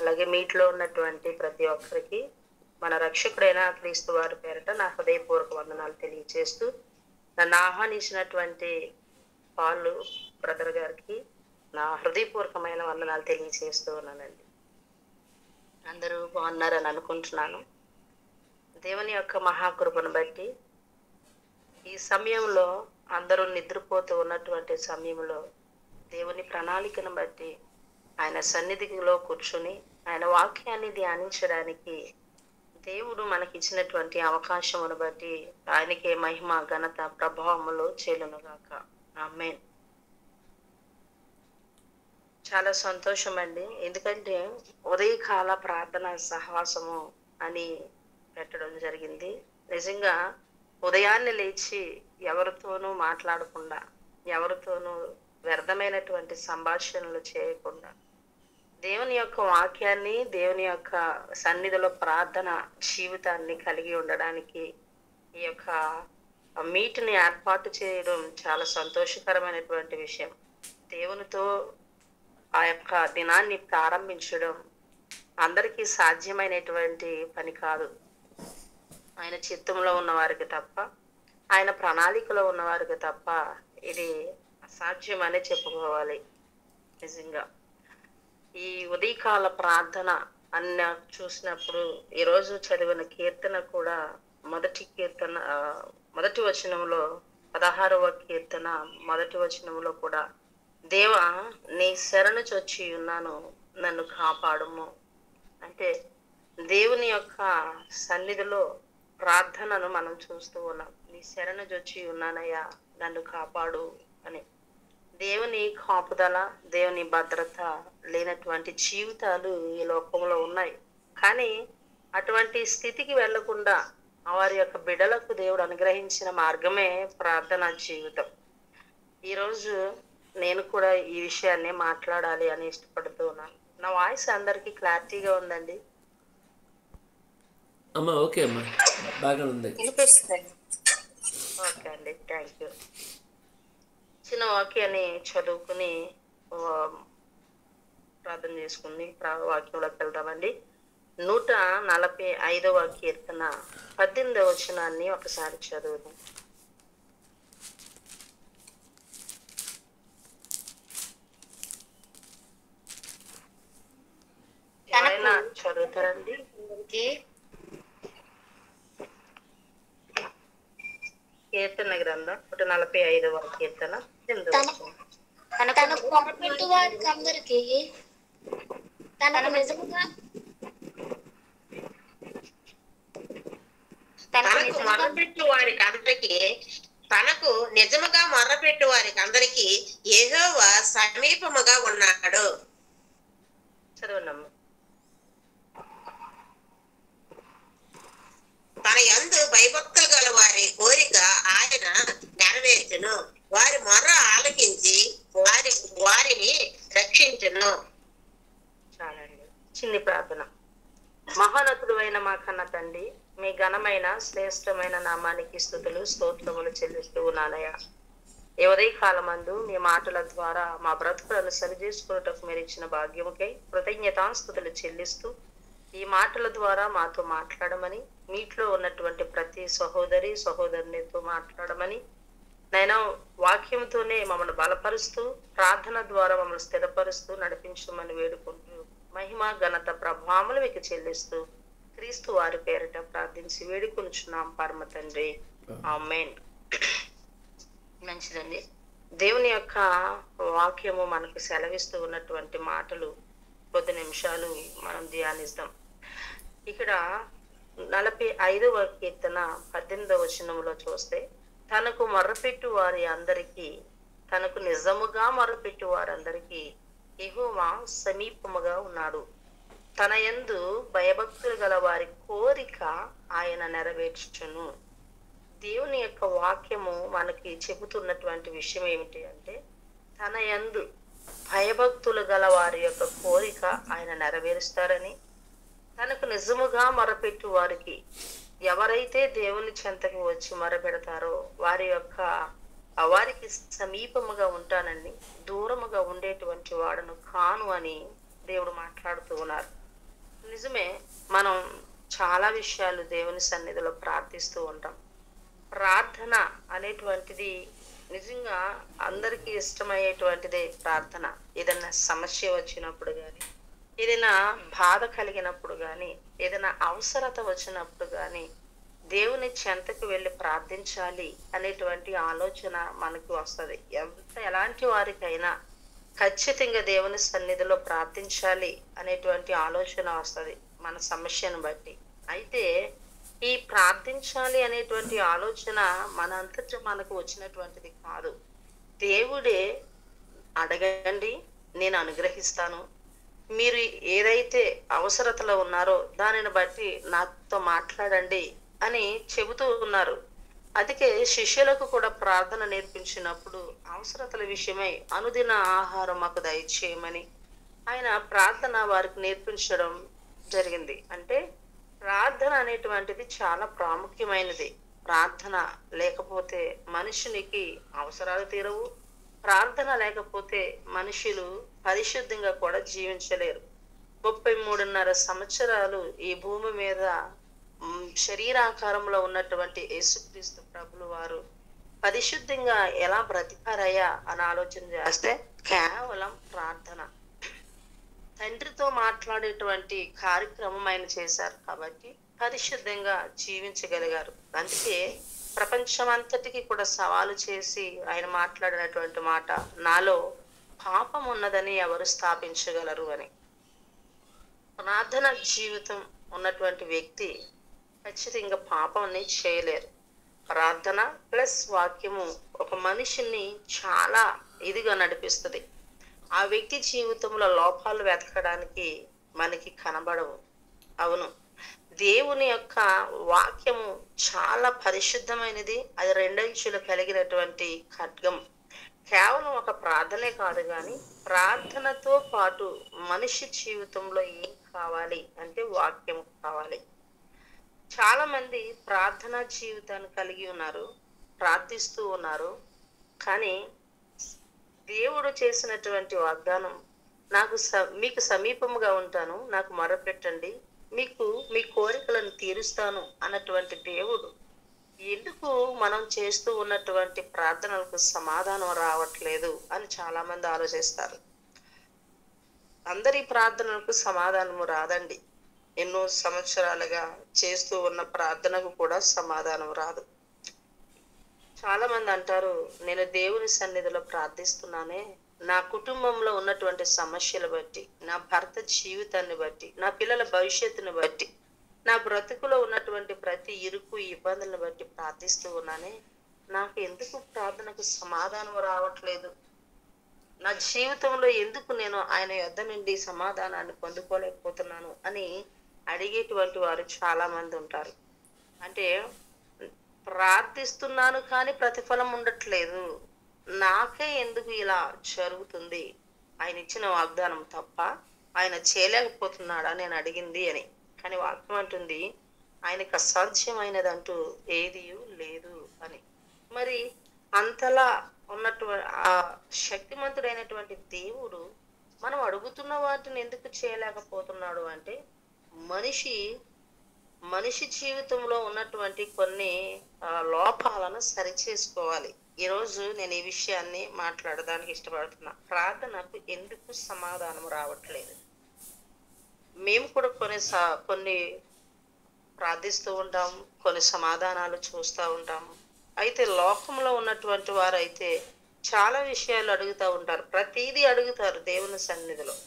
అలాగే మీట్లో ఉన్నటువంటి ప్రతి ఒక్కరికి మన రక్షకుడైన క్రీస్తు వారి పేరిట నా హృదయపూర్వక వందనాలు తెలియజేస్తూ, నన్ను ఆహ్వానించినటువంటి పాలు బ్రదర్ గారికి నా హృదయపూర్వకమైన వందనాలు తెలియజేస్తూ ఉన్నానండి. అందరూ బాగున్నారని అనుకుంటున్నాను. దేవుని యొక్క మహాకృపను బట్టి ఈ సమయంలో అందరూ నిద్రపోతూ ఉన్నటువంటి సమయంలో దేవుని ప్రణాళికను బట్టి ఆయన సన్నిధిలో కూర్చుని ఆయన వాక్యాన్ని ధ్యానించడానికి దేవుడు మనకిచ్చినటువంటి అవకాశమును బట్టి ఆయనకే మహిమ ఘనత ప్రభావములు చెల్లునుగాక. ఆమేన్. చాలా సంతోషం అండి. ఎందుకంటే ఉదయకాల ప్రార్థన సహవాసము అని పెట్టడం జరిగింది. నిజంగా ఉదయాన్నే లేచి ఎవరితోనూ మాట్లాడకుండా, ఎవరితోనూ వ్యర్థమైనటువంటి సంభాషణలు చేయకుండా దేవుని యొక్క వాక్యాన్ని, దేవుని యొక్క సన్నిధిలో ప్రార్థన జీవితాన్ని కలిగి ఉండడానికి ఈ యొక్క మీటిని ఏర్పాటు చేయడం చాలా సంతోషకరమైనటువంటి విషయం. దేవునితో ఆ యొక్క దినాన్ని ప్రారంభించడం అందరికీ సాధ్యమైనటువంటి పని కాదు. ఆయన చిత్తంలో ఉన్న వారికి తప్ప, ఆయన ప్రణాళికలో ఉన్న వారికి తప్ప ఇది అసాధ్యం అని చెప్పుకోవాలి. నిజంగా ఈ ఉదయకాల ప్రార్థన అన్న చూసినప్పుడు ఈరోజు చదివిన కీర్తన కూడా మొదటి వచనంలో 16వ కీర్తన మొదటి వచనంలో కూడా దేవా నీ శరణు చొచ్చి ఉన్నాను, నన్ను కాపాడుము అంటే దేవుని యొక్క సన్నిధిలో ప్రార్థనను మనం చూస్తూ ఉన్నాం. నీ శరణు చొచ్చి ఉన్నానయ్యా, నన్ను కాపాడు అని. దేవుని కాపుదల, దేవుని భద్రత లేనటువంటి జీవితాలు ఈ లోకంలో ఉన్నాయి. కానీ అటువంటి స్థితికి వెళ్లకుండా వారి యొక్క బిడ్డలకు దేవుడు అనుగ్రహించిన మార్గమే ప్రార్థనా జీవితం. ఈరోజు నేను కూడా ఈ విషయాన్ని మాట్లాడాలి అని ఇష్టపడుతూ ఉన్నాను. నా వాయిస్ అందరికీ క్లారిటీగా ఉందండి? అమ్మా ఓకే అమ్మా, బాగా ఉంది. ఓకే అండి, థ్యాంక్ యూ. చిన్న వాక్యాన్ని చదువుకుని ప్రార్థన చేసుకుని వాక్యంలోకి వెళ్దామండి. 145వ కీర్తన 18వ వచనాన్ని ఒకసారి చదువుదాం. ఎవరైనా చదువుతారండి? కీర్తన గ్రంథం 145వ కీర్తన 18వ వచనం. తనకు మొరపెట్టు వారికి అందరికీ తనకు నిజముగా మొర్రపెట్టు వారికి అందరికీ యెహోవా సమీపముగా ఉన్నాడు. చదవనమ్మ. తన యందు భయభక్తులు గల వారి కోరిక ఆయన నెరవేర్చును, వారి మొర్ర ఆలకించి వారిని రక్షించును. చాలండి. చిన్ని ప్రార్థన. మహోన్నతుడు అయిన మా కన్న తండ్రి, మీ ఘనమైన శ్రేష్టమైన నామానికి స్తుతులు స్తోత్రములు చెల్లిస్తూ ఉన్నానయ్యా. ఈ ఉదయకాలమందు మీ మాటల ద్వారా మా బ్రతుకులను సరిచేసుకున్నటకు మీరు ఇచ్చిన భాగ్యముకై కృతజ్ఞతాస్తుతులు చెల్లిస్తూ ఈ మాటల ద్వారా మాతో మాట్లాడమని, మీట్లో ఉన్నటువంటి ప్రతి సహోదరి సహోదరునితో మాట్లాడమని, నైనా వాక్యంతోనే మమ్మల్ని బలపరుస్తూ ప్రార్థన ద్వారా మమ్మల్ని స్థిరపరుస్తూ నడిపించమని వేడుకుంటూ మహిమ ఘనత ప్రభావములు మీకు చెల్లిస్తూ క్రీస్తు వారి పేరిట ప్రార్థించి వేడుకొనుచున్నాం పరమ తండ్రి. ఆమేన్. మంచిదండి. దేవుని యొక్క వాక్యము మనకు సెలవిస్తూ ఉన్నటువంటి మాటలు కొద్ది నిమిషాలు మనం ధ్యానిస్తాం. ఇక్కడ 45వ కీర్తన 18వ వచనంలో చూస్తే, తనకు మొర్రపెట్టు వారి అందరికీ, తనకు నిజముగా మొర్రపెట్టు వారందరికీ యెహోవా సమీపముగా ఉన్నాడు. తన యందు భయభక్తులు గల వారి కోరిక ఆయన నెరవేర్చును. దేవుని యొక్క వాక్యము మనకి చెబుతున్నటువంటి విషయం ఏమిటి అంటే, తన యందు భయభక్తులు గల వారి యొక్క కోరిక ఆయన నెరవేరుస్తారని, తనకు నిజముగా మొరపెట్టు వారికి, ఎవరైతే దేవుని చెంతకి వచ్చి మొరపెడతారో వారికి సమీపముగా ఉంటానని, దూరముగా ఉండేటువంటి వాడను కాను అని దేవుడు మాట్లాడుతూ ఉన్నారు. నిజమే. మనం చాలా విషయాలు దేవుని సన్నిధిలో ప్రార్థిస్తూ ఉంటాం. ప్రార్థన అనేటువంటిది నిజంగా అందరికీ ఇష్టమయ్యేటువంటిదే ప్రార్థన. ఏదైనా సమస్య వచ్చినప్పుడు కానీ, ఏదైనా బాధ కలిగినప్పుడు కానీ, ఏదైనా అవసరత వచ్చినప్పుడు కానీ, దేవుని చెంతకు వెళ్ళి ప్రార్థించాలి అనేటువంటి ఆలోచన మనకు వస్తుంది. ఎలాంటి వారికైనా ఖచ్చితంగా దేవుని సన్నిధిలో ప్రార్థించాలి అనేటువంటి ఆలోచన వస్తుంది మన సమస్యను బట్టి. అయితే ఈ ప్రార్థించాలి అనేటువంటి ఆలోచన మన అంతటా మనకు వచ్చినటువంటిది కాదు. దేవుడే అడగండి, నేను అనుగ్రహిస్తాను. మీరు ఏదైతే అవసరతలో ఉన్నారో దానిని బట్టి నాతో మాట్లాడండి అని చెబుతూ ఉన్నారు. అందుకే శిష్యులకు కూడా ప్రార్థన నేర్పించినప్పుడు అవసరతల విషయమై అనుదిన ఆహారం మాకు దయచేయమని ఆయన ప్రార్థన వారికి నేర్పించడం జరిగింది. అంటే ప్రార్థన అనేటువంటిది చాలా ప్రాముఖ్యమైనది. ప్రార్థన లేకపోతే మనుషునికి అవసరాలు తీరవు. ప్రార్థన లేకపోతే మనుషులు పరిశుద్ధంగా కూడా జీవించలేరు. 33.5 సంవత్సరాలు ఈ భూమి మీద శరీరాకారంలో ఉన్నటువంటి యేసుక్రీస్తు ప్రభులు వారు పరిశుద్ధంగా ఎలా బ్రతికారయ్యా అని ఆలోచన చేస్తే కేవలం ప్రార్థన. తండ్రితో మాట్లాడేటువంటి కార్యక్రమం ఆయన చేశారు కాబట్టి పరిశుద్ధంగా జీవించగలిగారు. అందుకే ప్రపంచం అంతటికి కూడా సవాలు చేసి ఆయన మాట్లాడినటువంటి మాట, నాలో పాపం ఉన్నదని ఎవరు స్థాపించగలరు అని. ప్రార్థన జీవితం ఉన్నటువంటి వ్యక్తి ఖచ్చితంగా పాపాన్ని చేయలేరు. ప్రార్థన ప్లస్ వాక్యము ఒక మనిషిని చాలా ఇదిగా నడిపిస్తుంది. ఆ వ్యక్తి జీవితంలో లోపాలు వెతకడానికి మనకి కనబడవు. అవును, దేవుని యొక్క వాక్యము చాలా పరిశుద్ధమైనది. అది 2 అంచులు కలిగినటువంటి ఖడ్గం. కేవలం ఒక ప్రార్థనే కాదు, కానీ ప్రార్థనతో పాటు మనిషి జీవితంలో ఏం కావాలి అంటే వాక్యం కావాలి. చాలా మంది ప్రార్థనా జీవితాన్ని కలిగి ఉన్నారు, ప్రార్థిస్తూ ఉన్నారు. కానీ దేవుడు చేసినటువంటి వాగ్దానం, మీకు సమీపముగా ఉంటాను, నాకు మొరపెట్టండి, మీకు మీ కోరికలను తీరుస్తాను అన్నటువంటి దేవుడు ఎందుకు మనం చేస్తూ ఉన్నటువంటి ప్రార్థనలకు సమాధానం రావట్లేదు అని చాలా మంది ఆలోచిస్తారు. అందరి ప్రార్థనలకు సమాధానము రాదండి. ఎన్నో సంవత్సరాలుగా చేస్తూ ఉన్న ప్రార్థనకు కూడా సమాధానం రాదు. చాలా మంది అంటారు, నేను దేవుని సన్నిధిలో ప్రార్థిస్తున్నానే, నా కుటుంబంలో ఉన్నటువంటి సమస్యలు బట్టి, నా భర్త జీవితాన్ని బట్టి, నా పిల్లల భవిష్యత్తుని బట్టి, నా బ్రతుకులో ఉన్నటువంటి ప్రతి ఇరుకు ఇబ్బందులను బట్టి ప్రార్థిస్తూ ఉన్నానే, నాకు ఎందుకు ప్రార్థనకు సమాధానం రావట్లేదు, నా జీవితంలో ఎందుకు నేను ఆయన యొద్ద నుండి సమాధానాన్ని పొందుకోలేకపోతున్నాను అని అడిగేటువంటి వారు చాలా మంది ఉంటారు. అంటే ప్రార్థిస్తున్నాను కానీ ప్రతిఫలం ఉండట్లేదు, నాకే ఎందుకు ఇలా జరుగుతుంది, ఆయన ఇచ్చిన వాగ్దానం తప్ప ఆయన చేయలేకపోతున్నాడా నేను అడిగింది అని. కానీ వాక్యం అంటుంది ఆయనకు అసాధ్యమైనదంటూ ఏది లేదు అని. మరి అంతలా ఉన్నటువంటి ఆ శక్తిమంతుడైనటువంటి దేవుడు మనం అడుగుతున్న వాటిని ఎందుకు చేయలేకపోతున్నాడు అంటే మనిషి జీవితంలో ఉన్నటువంటి కొన్ని లోపాలను సరిచేసుకోవాలి. ఈరోజు నేను ఈ విషయాన్ని మాట్లాడడానికి ఇష్టపడుతున్నా. ప్రార్థనకు ఎందుకు సమాధానం రావట్లేదు? మేము కూడా కొన్ని ప్రార్థిస్తూ ఉంటాం, కొన్ని సమాధానాలు చూస్తూ ఉంటాము. అయితే లోకంలో ఉన్నటువంటి వారు అయితే చాలా విషయాలు అడుగుతూ ఉంటారు, ప్రతిదీ అడుగుతారు దేవుని సన్నిధిలో,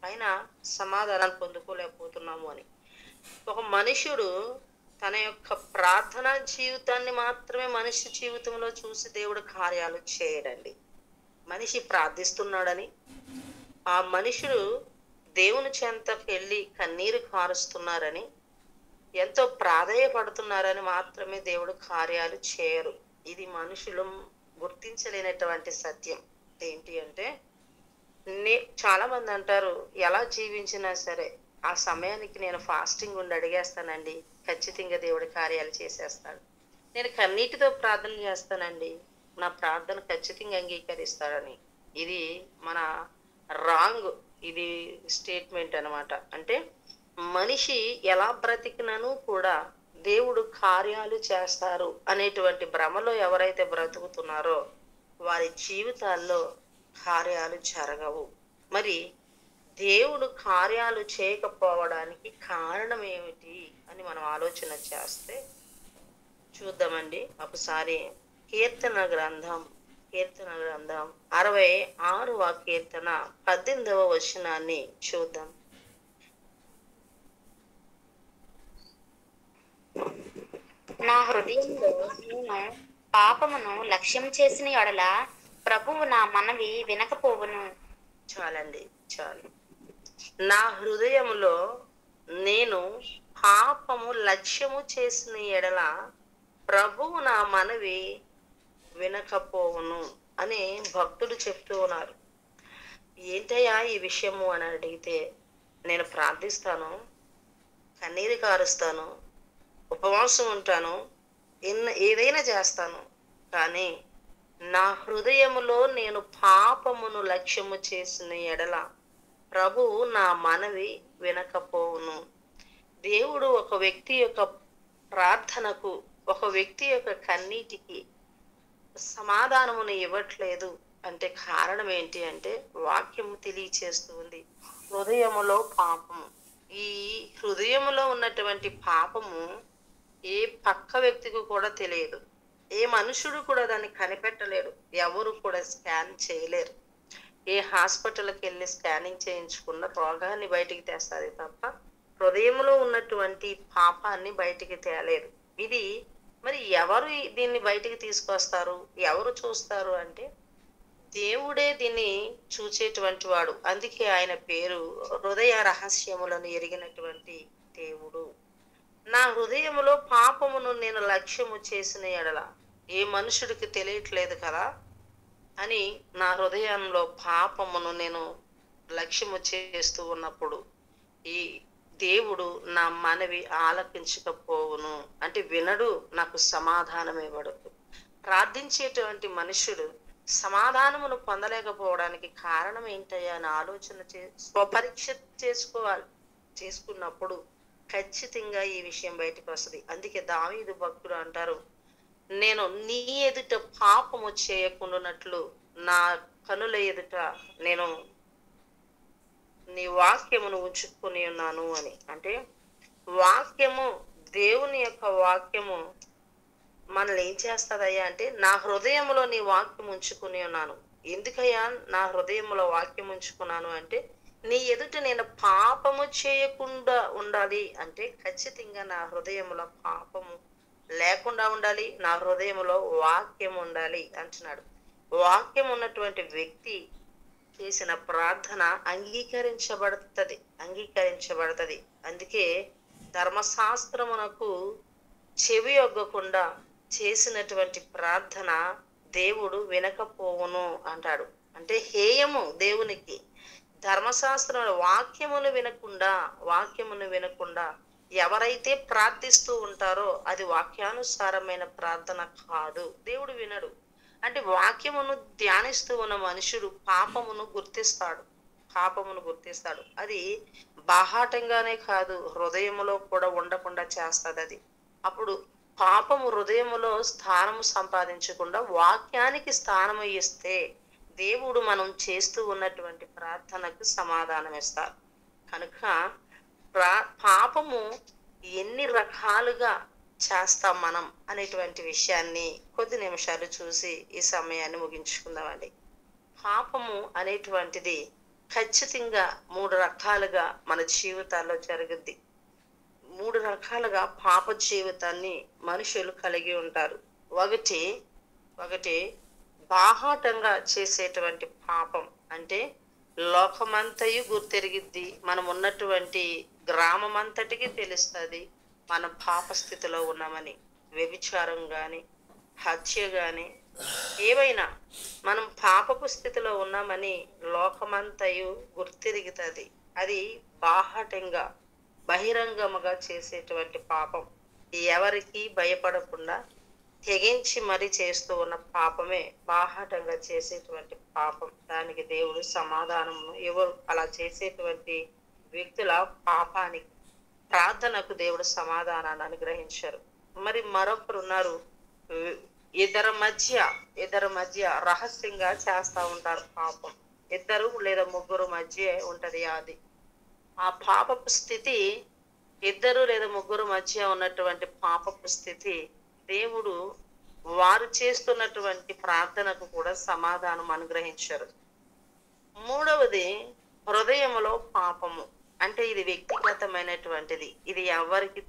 అయినా సమాధానాలు పొందుకోలేకపోతున్నాము అని. ఒక మనుషుడు తన యొక్క ప్రార్థనా జీవితాన్ని మాత్రమే మనిషి జీవితంలో చూసి దేవుడు కార్యాలు చేయడండి. మనిషి ప్రార్థిస్తున్నాడని, ఆ మనుషుడు దేవుని చెంతకు వెళ్ళి కన్నీరు కారుస్తున్నారని, ఎంతో ప్రాధేయపడుతున్నారని మాత్రమే దేవుడు కార్యాలు చేయరు. ఇది మనుషులు గుర్తించలేనటువంటి సత్యం. ఏంటి అంటే చాలా మంది అంటారు, ఎలా జీవించినా సరే ఆ సమయానికి నేను ఫాస్టింగ్ ఉండి అడిగేస్తానండి, ఖచ్చితంగా దేవుడి కార్యాలు చేసేస్తాడు. నేను కన్నీటితో ప్రార్థన చేస్తానండి, నా ప్రార్థన ఖచ్చితంగా అంగీకరిస్తాడని. ఇది మన రాంగ్ ఇది స్టేట్మెంట్ అనమాట. అంటే మనిషి ఎలా బ్రతికినను కూడా దేవుడు కార్యాలు చేస్తారు అనేటువంటి భ్రమలో ఎవరైతే బ్రతుకుతున్నారో వారి జీవితాల్లో కార్యాలు జరగవు. మరి దేవుడు కార్యాలు చేయకపోవడానికి కారణం ఏమిటి అని మనం ఆలోచన చేస్తే చూద్దామండి. ఒకసారి కీర్తన గ్రంథం 66వ కీర్తన 18వ వచనాన్ని చూద్దాం. నా హృదయంలో నేను పాపమును లక్ష్యం చేసిన యెడల ప్రభువు నా మనవి వినకపోవును. చాలండి, చాలు. నా హృదయంలో నేను పాపము లక్ష్యము చేసిన ఎడల ప్రభువు నా మనవి వినకపోవును అని భక్తుడు చెప్తూ ఉన్నారు. ఏంటయ్యా ఈ విషయము అని అడిగితే, నేను ప్రార్థిస్తాను, కన్నీరు కారుస్తాను, ఉపవాసం ఉంటాను, ఏదైనా చేస్తాను, కానీ నా హృదయములో నేను పాపమును లక్ష్యము చేసిన ఎడల ప్రభువు నా మనవి వినకపోవును. దేవుడు ఒక వ్యక్తి యొక్క ప్రార్థనకు, ఒక వ్యక్తి యొక్క కన్నీటికి సమాధానమును ఇవ్వట్లేదు అంటే కారణం ఏంటి అంటే వాక్యము తెలియచేస్తుంది. హృదయములో పాపము. ఈ హృదయములో ఉన్నటువంటి పాపము ఏ పక్క వ్యక్తికి కూడా తెలియదు. ఏ మనుషుడు కూడా దాన్ని కనిపెట్టలేడు. ఎవరు కూడా స్కాన్ చేయలేరు. ఏ హాస్పిటల్కి వెళ్ళి స్కానింగ్ చేయించుకున్న రోగాన్ని బయటికి తెస్తుంది తప్ప హృదయంలో ఉన్నటువంటి పాపాన్ని బయటికి తేలేరు. ఇది మరి ఎవరు దీన్ని బయటికి తీసుకొస్తారు, ఎవరు చూస్తారు అంటే దేవుడే దీన్ని చూచేటువంటి వాడు. అందుకే ఆయన పేరు హృదయ రహస్యములను ఎరిగినటువంటి దేవుడు. నా హృదయములో పాపమును నేను లక్ష్యము చేసిన ఎడల ఏ మనుషుడికి తెలియట్లేదు కదా అని నా హృదయంలో పాపమును నేను లక్ష్యము చేస్తూ ఉన్నప్పుడు ఈ దేవుడు నా మనవి ఆలకించకపోవును అంటే వినడు, నాకు సమాధానం ఇవ్వడు. ప్రార్థించేటువంటి మనుషుడు సమాధానమును పొందలేకపోవడానికి కారణం ఏంటయ్యా అని ఆలోచన స్వపరీక్ష చేసుకున్నప్పుడు ఖచ్చితంగా ఈ విషయం బయటకు వస్తుంది. అందుకే దావీదు భక్తుడు అంటారు, నేను నీ ఎదుట పాపము చేయకుండానట్లు నా కనుల ఎదుట నేను నీ వాక్యమును ఉంచుకొని ఉన్నాను అని. అంటే వాక్యము, దేవుని యొక్క వాక్యము మనల్ని ఏం చేస్తుందయ్యా అంటే నా హృదయంలో నీ వాక్యం ఉంచుకుని ఉన్నాను. ఎందుకయ్యా నా హృదయంలో వాక్యం ఉంచుకున్నాను అంటే నీ ఎదుట నేను పాపము చేయకుండా ఉండాలి అంటే ఖచ్చితంగా నా హృదయంలో పాపము లేకుండా ఉండాలి, నా హృదయంలో వాక్యం ఉండాలి అంటున్నాడు. వాక్యం ఉన్నటువంటి వ్యక్తి చేసిన ప్రార్థన అంగీకరించబడుతుంది. అందుకే ధర్మశాస్త్రమునకు చెవి ఒగ్గకుండా చేసినటువంటి ప్రార్థన దేవుడు వినకపోవును అంటాడు. అంటే హేయము దేవునికి. ధర్మశాస్త్రం వాక్యమును వినకుండా ఎవరైతే ప్రార్థిస్తూ ఉంటారో అది వాక్యానుసారమైన ప్రార్థన కాదు, దేవుడు వినడు. అంటే వాక్యమును ధ్యానిస్తూ ఉన్న మనుషుడు పాపమును గుర్తిస్తాడు. అది బాహాటంగానే కాదు, హృదయములో కూడా ఉండకుండా చేస్తుంది. అది అప్పుడు పాపము హృదయములో స్థానము సంపాదించకుండా వాక్యానికి స్థానము ఇస్తే దేవుడు మనం చేస్తూ ఉన్నటువంటి ప్రార్థనకు సమాధానం ఇస్తారు. కనుక పాపము ఎన్ని రకాలుగా చేస్తాం మనం అనేటువంటి విషయాన్ని కొద్ది నిమిషాలు చూసి ఈ సమయాన్ని ముగించుకుందామండి. పాపము అనేటువంటిది ఖచ్చితంగా 3 రకాలుగా మన జీవితాల్లో జరుగుద్ది. 3 రకాలుగా పాప జీవితాన్ని మనుషులు కలిగి ఉంటారు. ఒకటి బాహాటంగా చేసేటువంటి పాపం. అంటే లోకమంతయు గుర్తెరిగిద్ది, మనం ఉన్నటువంటి గ్రామం అంతటికి తెలుస్తుంది మనం పాప స్థితిలో ఉన్నామని. వ్యభిచారం గాని, హత్య గాని, ఏవైనా మనం పాపపు స్థితిలో ఉన్నామని లోకమంతయు గుర్తెరుగుతుంది. అది బాహాటంగా బహిరంగముగా చేసేటువంటి పాపం. ఎవరికి భయపడకుండా తెగించి మరి చేస్తూ ఉన్న పాపమే బాహాటంగా చేసేటువంటి పాపం. దానికి దేవుడు సమాధానము ఎవరు అలా చేసేటువంటి వ్యక్తుల పాపానికి ప్రార్థనకు దేవుడు సమాధానాన్ని అనుగ్రహించారు. మరి మరొకరు ఉన్నారు, ఇద్దరి మధ్య రహస్యంగా చేస్తా ఉంటారు పాపం. 2 లేదా 3 మధ్య ఉంటది అది. ఆ పాపపు స్థితి 2 లేదా 3 మధ్య ఉన్నటువంటి పాపపు స్థితి దేవుడు వారు చేస్తున్నటువంటి ప్రార్థనకు కూడా సమాధానం అనుగ్రహించారు. 3వది హృదయములో పాపము. అంటే ఇది వ్యక్తిగతమైనటువంటిది, ఇది ఎవరికి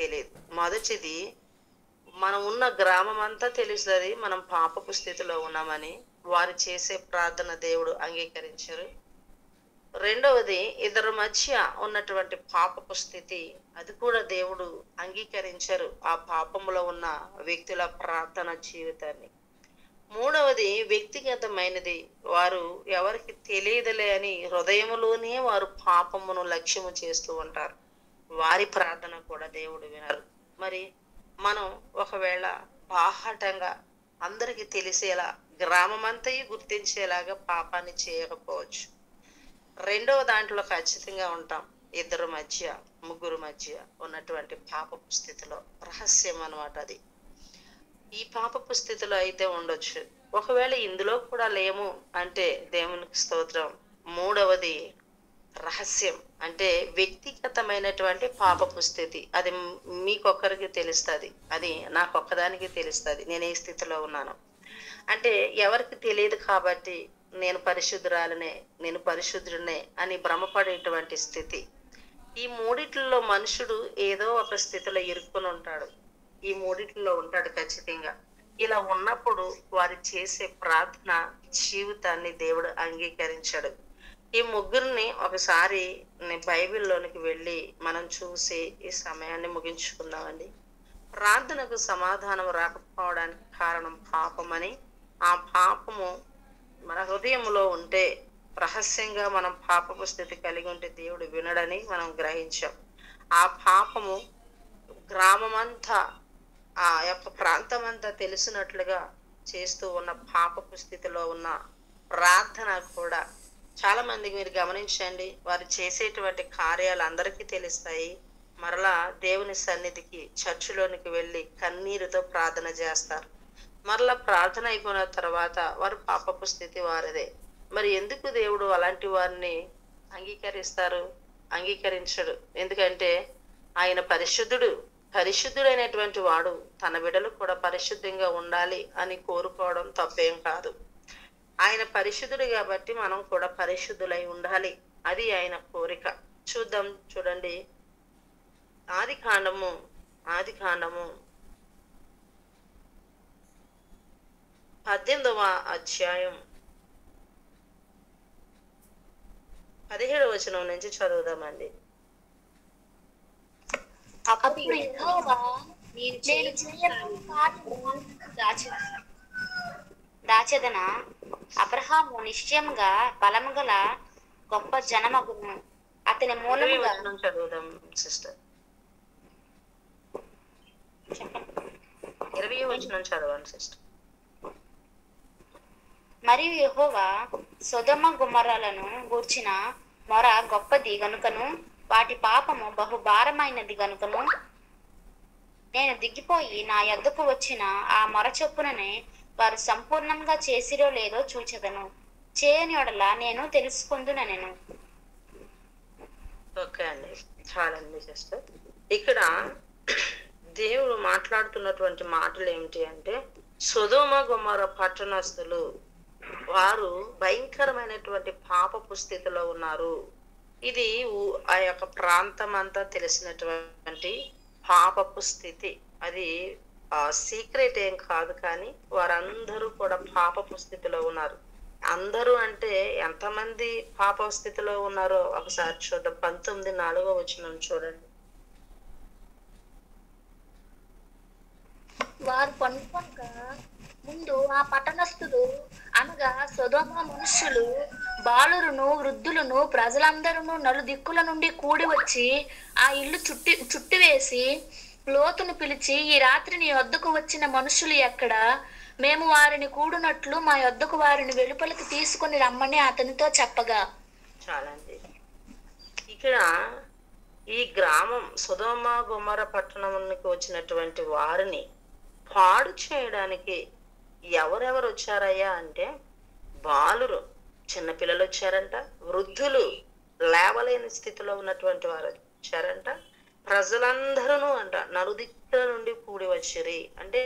తెలియదు. మొదటిది, మనం ఉన్న గ్రామం అంతా తెలుస్తుంది మనం పాపపు స్థితిలో ఉన్నామని. వారు చేసే ప్రార్థన దేవుడు అంగీకరించారు. 2వది, ఇద్దరి మధ్య ఉన్నటువంటి పాపపు స్థితి, అది కూడా దేవుడు అంగీకరించారు, ఆ పాపములో ఉన్న వ్యక్తుల ప్రార్థన జీవితాన్ని. 3వది వ్యక్తిగతమైనది, వారు ఎవరికి తెలియదులే అని హృదయములోనే వారు పాపమును లక్ష్యము చేస్తూ ఉంటారు. వారి ప్రార్థన కూడా దేవుడు వినరు. మరి మనం ఒకవేళ బాహాటంగా అందరికి తెలిసేలా, గ్రామమంతయు గుర్తించేలాగా పాపాన్ని చేయకపోవచ్చు. 2వ దాంట్లో ఖచ్చితంగా ఉంటాం, 2 మధ్య 3 మధ్య ఉన్నటువంటి పాపపు స్థితిలో, రహస్యం అన్నమాట అది. ఈ పాపపు స్థితిలో అయితే ఉండొచ్చు. ఒకవేళ ఇందులో కూడా లేము అంటే దేవునికి స్తోత్రం. 3వది రహస్యం, అంటే వ్యక్తిగతమైనటువంటి పాపపు స్థితి. అది మీకొక్కరికి తెలుస్తుంది, అది నాకొక్కదానికి తెలుస్తుంది నేను ఏ స్థితిలో ఉన్నాను. అంటే ఎవరికి తెలియదు కాబట్టి నేను పరిశుద్ధురాలనే, నేను పరిశుద్ధుడినే అని భ్రమపడేటువంటి స్థితి. ఈ 3 మనుషుడు ఏదో ఒక స్థితిలో ఇరుక్కుని ఉంటాడు, ఈ 3 ఉంటాడు ఖచ్చితంగా. ఇలా ఉన్నప్పుడు వారు చేసే ప్రార్థన జీవితాన్ని దేవుడు అంగీకరించాడు. ఈ 3 ఒకసారి బైబిల్లోనికి వెళ్ళి మనం చూసి ఈ సమయాన్ని ముగించుకుందామండి. ప్రార్థనకు సమాధానం రాకపోవడానికి కారణం పాపమని, ఆ పాపము మన హృదయంలో ఉంటే, రహస్యంగా మనం పాపపు స్థితి కలిగి ఉంటే దేవుడు వినడని మనం గ్రహించాం. ఆ పాపము గ్రామమంతా, ఆ యొక్క ప్రాంతం అంతా తెలిసినట్లుగా చేస్తూ ఉన్న పాపపు స్థితిలో ఉన్న ప్రార్థన కూడా చాలా మందికి మీరు గమనించండి, వారు చేసేటువంటి కార్యాలు అందరికీ తెలుస్తాయి. మరలా దేవుని సన్నిధికి, చర్చిలోనికి వెళ్ళి కన్నీరుతో ప్రార్థన చేస్తారు. మరలా ప్రార్థన అయిపోయిన తర్వాత వారు పాపపు స్థితి వారిదే. మరి ఎందుకు దేవుడు అలాంటి వారిని అంగీకరించడు? ఎందుకంటే ఆయన పరిశుద్ధుడైనటువంటి వాడు. తన బిడ్డలు కూడా పరిశుద్ధంగా ఉండాలి అని కోరుకోవడం తప్పేం కాదు. ఆయన పరిశుద్ధుడు కాబట్టి మనం కూడా పరిశుద్ధులై ఉండాలి, అది ఆయన కోరిక. చూడండి, ఆది కాండము 18వ అధ్యాయం 17వ వచనం నుంచి చదువుదామండి. అప్పుడు యెహోవా, నేను చేయబోవు కార్యము దాచెదన. అబ్రహాము నిశ్చయంగా బలము గల గొప్ప జనమగును. అతని మూలముగా చదువుదాం సిస్టర్. 20వ వచనం చదవండి సిస్టర్. మరియు యెహోవా సొదొమ గొమొర్రాలను గూర్చిన మొర గొప్పది గనుకను, వాటి పాపము బహుభారమైనది గనుకను, నేను దిగిపోయి నా యొద్దకు వచ్చిన ఆ మొర చొప్పుననే వారు సంపూర్ణంగా చేసిరో లేదో చూచెదను. చేయని యెడల నేను తెలుసుకుందునెను. ఓకే అండి, చాలండి సిస్టర్. ఇక్కడ దేవుడు మాట్లాడుతున్నటువంటి మాటలు ఏమిటి అంటే, సొదొమ గొమొర్రా పట్టణస్థులు వారు భయంకరమైనటువంటి పాపపు స్థితిలో ఉన్నారు. ఇది ఆ యొక్క ప్రాంతం అంతా తెలిసినటువంటి పాపపు స్థితి. అది సీక్రెట్ ఏం కాదు, కానీ వారందరూ కూడా పాపపు స్థితిలో ఉన్నారు. అందరూ అంటే ఎంతమంది పాప స్థితిలో ఉన్నారో ఒకసారి చూద్దాం. 19:4వ వచనం చూడండి. వారు పండుకొనక ముందు ఆ పట్టణస్థులు అనగా సొదొమ మనుష్యులు, బాలురును వృద్ధులను ప్రజలందరూ నలుదిక్కుల నుండి కూడి వచ్చి ఆ ఇల్లు చుట్టివేసి లోతును పిలిచి, ఈ రాత్రి నీ వద్దకు వచ్చిన మనుషులు ఎక్కడ? మేము వారిని కూడినట్లు మా యొద్దకు వారిని వెలుపలికి తీసుకొని రమ్మని అతనితో చెప్పగా. చాలండి. ఇక్కడ గ్రామం సొదొమ గొమొర్రా పట్టణానికి వచ్చినటువంటి వారిని పాడు చేయడానికి ఎవరెవరు వచ్చారయ్యా అంటే బాలురు, చిన్నపిల్లలు వచ్చారంట, వృద్ధులు, లేవలేని స్థితిలో ఉన్నటువంటి వారు వచ్చారంట, ప్రజలందరూ అంట నలుదిక్కుల నుండి కూడి వచ్చిరి. అంటే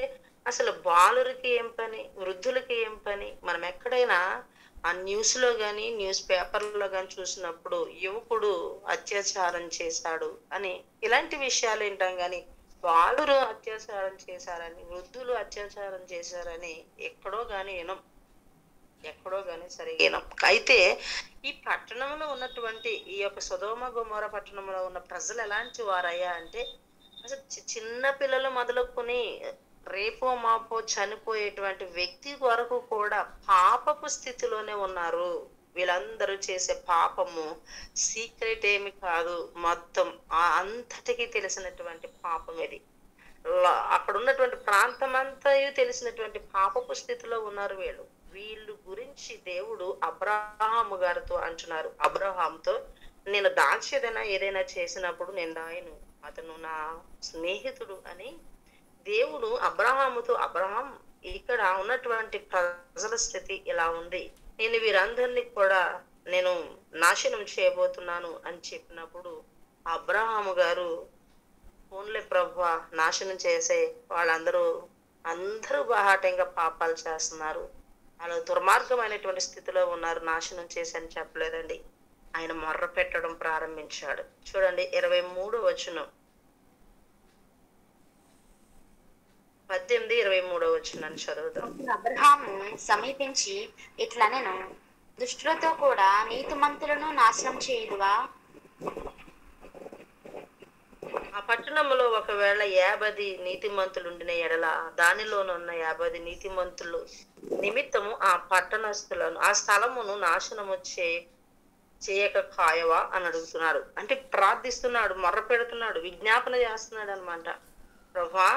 అసలు బాలురికి ఏం పని, వృద్ధులకి ఏం పని? మనం ఎక్కడైనా ఆ న్యూస్ లో గాని న్యూస్ పేపర్లో గాని చూసినప్పుడు యువకుడు అత్యాచారం చేశాడు అని ఇలాంటి విషయాలు వింటాం గాని బాలురు అత్యాచారం చేశారని, వృద్ధులు అత్యాచారం చేశారని ఎక్కడో గాని సరిగిన. అయితే ఈ పట్టణంలో ఉన్నటువంటి ఈ యొక్క సొదొమ గొమొర్రా పట్టణంలో ఉన్న ప్రజలు ఎలాంటి వారయ్యా అంటే అసలు చిన్న పిల్లలు మొదలుకొని రేపో మాపో చనిపోయేటువంటి వ్యక్తి వరకు కూడా పాపపు స్థితిలోనే ఉన్నారు. వీళ్ళందరూ చేసే పాపము సీక్రెట్ ఏమి కాదు, మొత్తం అంతటికి తెలిసినటువంటి పాపం ఇది. అక్కడ ఉన్నటువంటి ప్రాంతం అంతా తెలిసినటువంటి పాపపు స్థితిలో ఉన్నారు వీళ్ళు గురించి దేవుడు అబ్రహాము గారితో అంటున్నారు. అబ్రహాంతో నేను దాచేదైనా ఏదైనా చేసినప్పుడు నేను దాయను, అతను నా స్నేహితుడు అని దేవుడు అబ్రహాముతో, అబ్రహాం ఇక్కడ ఉన్నటువంటి ప్రజల స్థితి ఇలా ఉంది, నేను వీరందరినీ కూడా నేను నాశనం చేయబోతున్నాను అని చెప్పినప్పుడు అబ్రహాము గారు ఫోన్లే ప్రభువా నాశనం చేసే వాళ్ళందరూ బాహాటంగా పాపాలు చేస్తున్నారు, అలా దుర్మార్గమైనటువంటి స్థితిలో ఉన్నారు, నాశనం చేసి అని చెప్పలేదండి. ఆయన మొర్ర పెట్టడం ప్రారంభించాడు. చూడండి 23వ వచనం, 18-23వ వచనాన్ని చదువుదాం. అబ్రహాము సమీపించి ఇట్లా నేను దుష్టులతో కూడా నీతిమంతులను నాశనం చేయుదువా? ఆ పట్టణంలో ఒకవేళ 50 నీతిమంతులు ఉండిన ఎడల దానిలోనున్న 50 నీతిమంతులు నిమిత్తము ఆ పట్టణస్థులను ఆ స్థలమును నాశనము చేయక కాయవా అని అడుగుతున్నాడు. అంటే ప్రార్థిస్తున్నాడు, మొర్ర పెడుతున్నాడు, విజ్ఞాపన చేస్తున్నాడు అనమాట. ప్రభా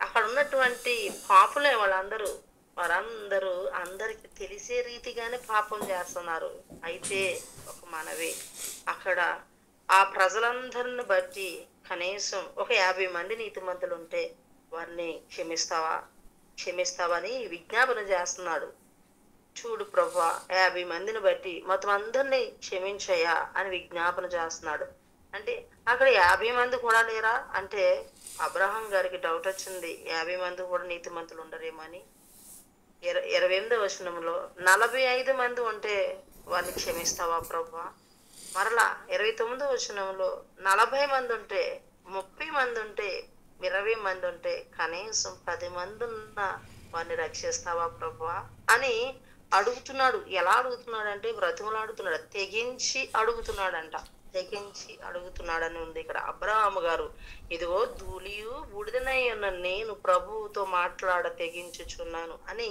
అక్కడ ఉన్నటువంటి పాపులే వారందరూ అందరికి తెలిసే రీతిగానే పాపం చేస్తున్నారు. అయితే ఒక మనవి, అక్కడ ఆ ప్రజలందరిని బట్టి కనీసం ఒక 50 మంది నీతిమంతులు ఉంటే వారిని క్షమిస్తావని విజ్ఞాపన చేస్తున్నాడు. చూడు ప్రభువా 50 మందిని బట్టి మొత్తం అందరినీ క్షమించయ్యా అని విజ్ఞాపన చేస్తున్నాడు. అంటే అక్కడ 50 మంది కూడా లేరా అంటే అబ్రహాం గారికి డౌట్ వచ్చింది, 50 మంది కూడా నీతిమంతులు ఉండరేమో అని. 28వ వచనంలో 45 మంది ఉంటే వారిని క్షమిస్తావా ప్రభువా? మరలా 29వ వచనంలో 40 మంది ఉంటే, 30 మంది ఉంటే, 20 మంది ఉంటే, కనీసం 10 మంది ఉన్న వారిని రక్షిస్తావా ప్రభువా అని అడుగుతున్నాడు. ఎలా అడుగుతున్నాడు అంటే బ్రతిమలాడుతున్నాడు, తెగించి అడుగుతున్నాడని ఉంది ఇక్కడ. అబ్రహాము గారు ఇదిగో ధూళియు బూడిదనై ఉన్న నేను ప్రభువుతో తెగించుచున్నాను అని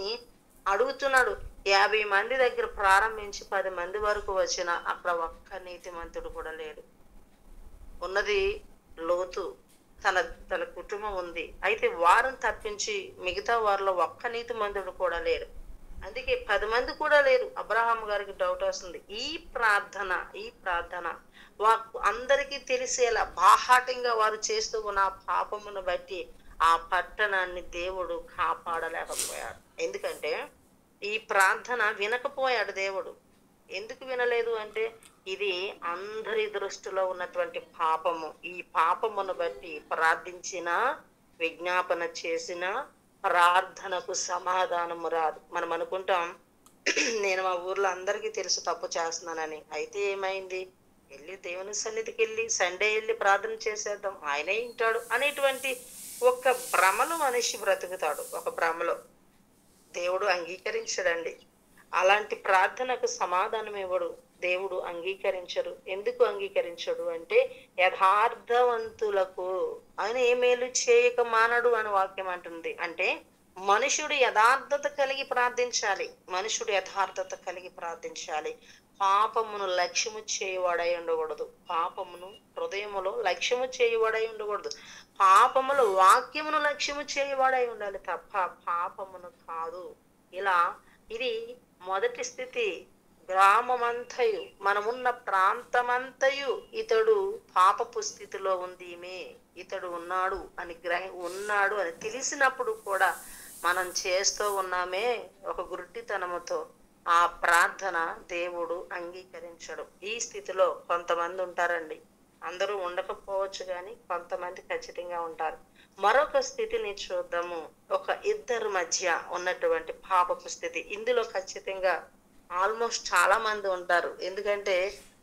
అడుగుతున్నాడు. 50 మంది దగ్గర ప్రారంభించి 10 మంది వరకు వచ్చిన అక్కడ ఒక్క నీతిమంతుడు కూడా లేడు. ఉన్నది లోతు, తన కుటుంబం ఉంది. అయితే వారిని తప్పించి మిగతా వారిలో ఒక్క నీతిమంతుడు కూడా లేడు. అందుకే 10 మంది కూడా లేరు. అబ్రహాం గారికి డౌట్ వస్తుంది. ఈ ప్రార్థన వారు అందరికీ తెలిసేలా బాహాటంగా వారు చేస్తూ ఉన్న పాపమును బట్టి ఆ పట్టణాన్ని దేవుడు కాపాడలేకపోయాడు. ఎందుకంటే ఈ ప్రార్థన వినకపోయాడు దేవుడు. ఎందుకు వినలేదు అంటే ఇది అందరి దృష్టిలో ఉన్నటువంటి పాపము. ఈ పాపమును బట్టి ప్రార్థించిన, విజ్ఞాపన చేసిన ప్రార్థనకు సమాధానము రాదు. మనం అనుకుంటాం నేను మా ఊర్లో అందరికీ తెలుసు తప్పు చేస్తున్నానని. అయితే ఏమైంది, వెళ్ళి దేవుని సన్నిధికి వెళ్ళి సండే వెళ్ళి ప్రార్థన చేసేద్దాం ఆయనే వింటాడు అనేటువంటి ఒక భ్రమలో మనిషి బ్రతుకుతాడు. ఒక భ్రమలో దేవుడు అంగీకరించడండి. అలాంటి ప్రార్థనకు సమాధానం ఇవ్వడు, దేవుడు అంగీకరించరు. ఎందుకు అంగీకరించడు అంటే యథార్థవంతులకు ఆయన ఏ మేలు చేయక మానడు అని వాక్యం అంటుంది. అంటే మనుషుడు యథార్థత కలిగి ప్రార్థించాలి. పాపమును లక్ష్యము చేయవాడై ఉండకూడదు. పాపమును హృదయములో లక్ష్యము చేయవాడై ఉండకూడదు. పాపములో వాక్యమును లక్ష్యము చేయవాడై ఉండాలి తప్ప పాపమును కాదు. ఇది మొదటి స్థితి. గ్రామమంతయు మనమున్న ప్రాంతమంతయు ఇతడు పాపపు స్థితిలో ఉంది, ఇతడు ఉన్నాడు అని తెలిసినప్పుడు కూడా మనం చేస్తూ ఉన్నామే ఒక గుడ్డితనముతో, ఆ ప్రార్థన దేవుడు అంగీకరించడు. ఈ స్థితిలో కొంతమంది ఉంటారండి, అందరూ ఉండకపోవచ్చు కానీ కొంతమంది ఖచ్చితంగా ఉంటారు. మరొక స్థితిని చూద్దాము, ఒక ఇద్దరి మధ్య ఉన్నటువంటి పాపపు స్థితి. ఇందులో ఖచ్చితంగా ఆల్మోస్ట్ చాలా మంది ఉంటారు. ఎందుకంటే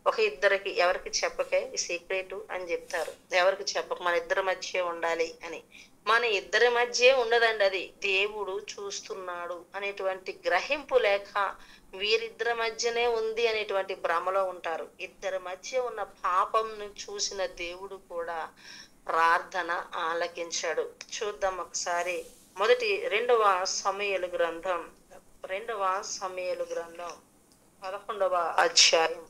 ఒక ఇద్దరికి ఎవరికి చెప్పకే సీక్రెట్ అని చెప్తారు, ఎవరికి చెప్పక మన ఇద్దరి మధ్య ఉండాలి అని. మన ఇద్దరి మధ్య ఉండదండి, అది దేవుడు చూస్తున్నాడు అనేటువంటి గ్రహింపు లేక వీరిద్దరి మధ్యనే ఉంది అనేటువంటి భ్రమలో ఉంటారు. ఇద్దరి మధ్య ఉన్న పాపంను చూసిన దేవుడు కూడా ప్రార్థన ఆలకించాడు. చూద్దాం ఒకసారి రెండవ సమూయేలు గ్రంథం 11వ అధ్యాయం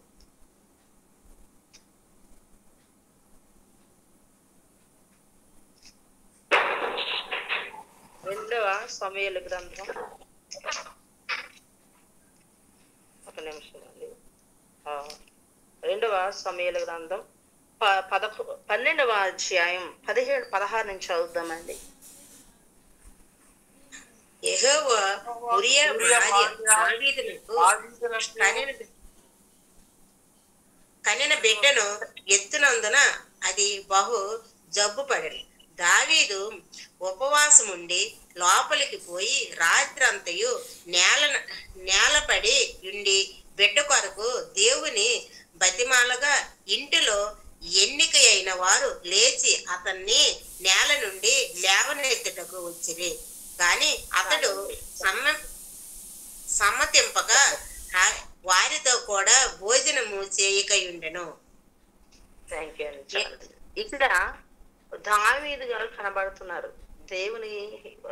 2వ సమూయేలు గ్రంథం ఒక నిమిషం అండి 2వ సమూయేలు గ్రంథం 12వ అధ్యాయం 16 నుంచి చదువుదామండి. యెహోవా ఉరియా భార్య దావీదునకు కనిన బిడ్డను ఎత్తునందున అది బహు జబ్బు పడెను. దావీదు ఉపవాసముండి లోపలికి పోయి రాత్రంతయు నేలపడి ఉండి బిడ్డ కొరకు దేవుని బతిమాలగా ఇంటిలో ఎన్నిక అయిన వారు లేచి అతన్ని నేల నుండి లేవనెత్తుటకు వచ్చిరి. కానీ అతడు సమ్మతింపగా వారితో కూడా భోజనము చేయకయుండెను. థ్యాంక్ యూ అండి. ఇక్కడ దావీదు గారు కనబడుతున్నారు, దేవుని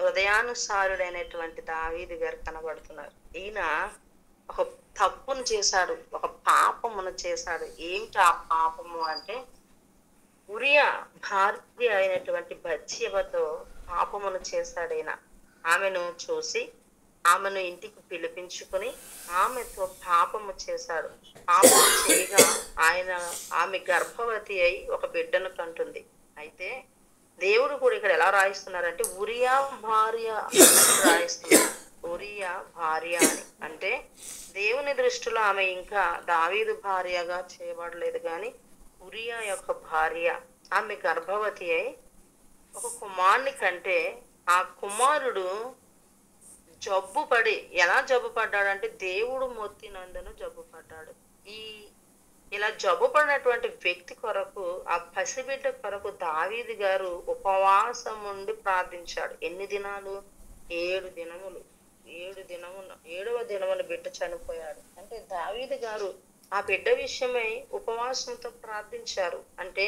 హృదయానుసారుడైనటువంటి దావీదు గారు కనబడుతున్నారు. ఈయన ఒక తప్పును చేశాడు, ఒక పాపమును చేశాడు. ఏమిటి ఆ పాపము అంటే, ఉరియా భార్య అయినటువంటి బత్షెబతో పాపమును చేశాడు. ఈయన ఆమెను చూసి ఆమెను ఇంటికి పిలిపించుకుని ఆమెతో పాపము చేశాడు. పాపము చేయగా ఆమె గర్భవతి అయి ఒక బిడ్డను కంటుంది. అయితే దేవుడు కూడా ఇక్కడ ఎలా రాయిస్తున్నారంటే ఉరియా భార్య రాయిస్తున్నారు. ఉరియా భార్య అని అంటే దేవుని దృష్టిలో ఆమె ఇంకా దావీదు భార్యగా చేయబడలేదు, కానీ ఉరియా యొక్క భార్య. ఆమె గర్భవతి అయి ఒక కుమారుని కంటే ఆ కుమారుడు జబ్బు పడి, ఎలా జబ్బు పడ్డాడంటే దేవుడు మొత్తినందును జబ్బు పడ్డాడు. ఇలా జబ్బు పడినటువంటి వ్యక్తి కొరకు, ఆ పసిబిడ్డ కొరకు దావీదు గారు ఉపవాసం ఉండి ప్రార్థించాడు. ఎన్ని దినాలు? 7 దినములు. 7వ దినమున బిడ్డ చనిపోయాడు. అంటే దావీదు గారు ఆ బిడ్డ విషయమై ఉపవాసంతో ప్రార్థించారు. అంటే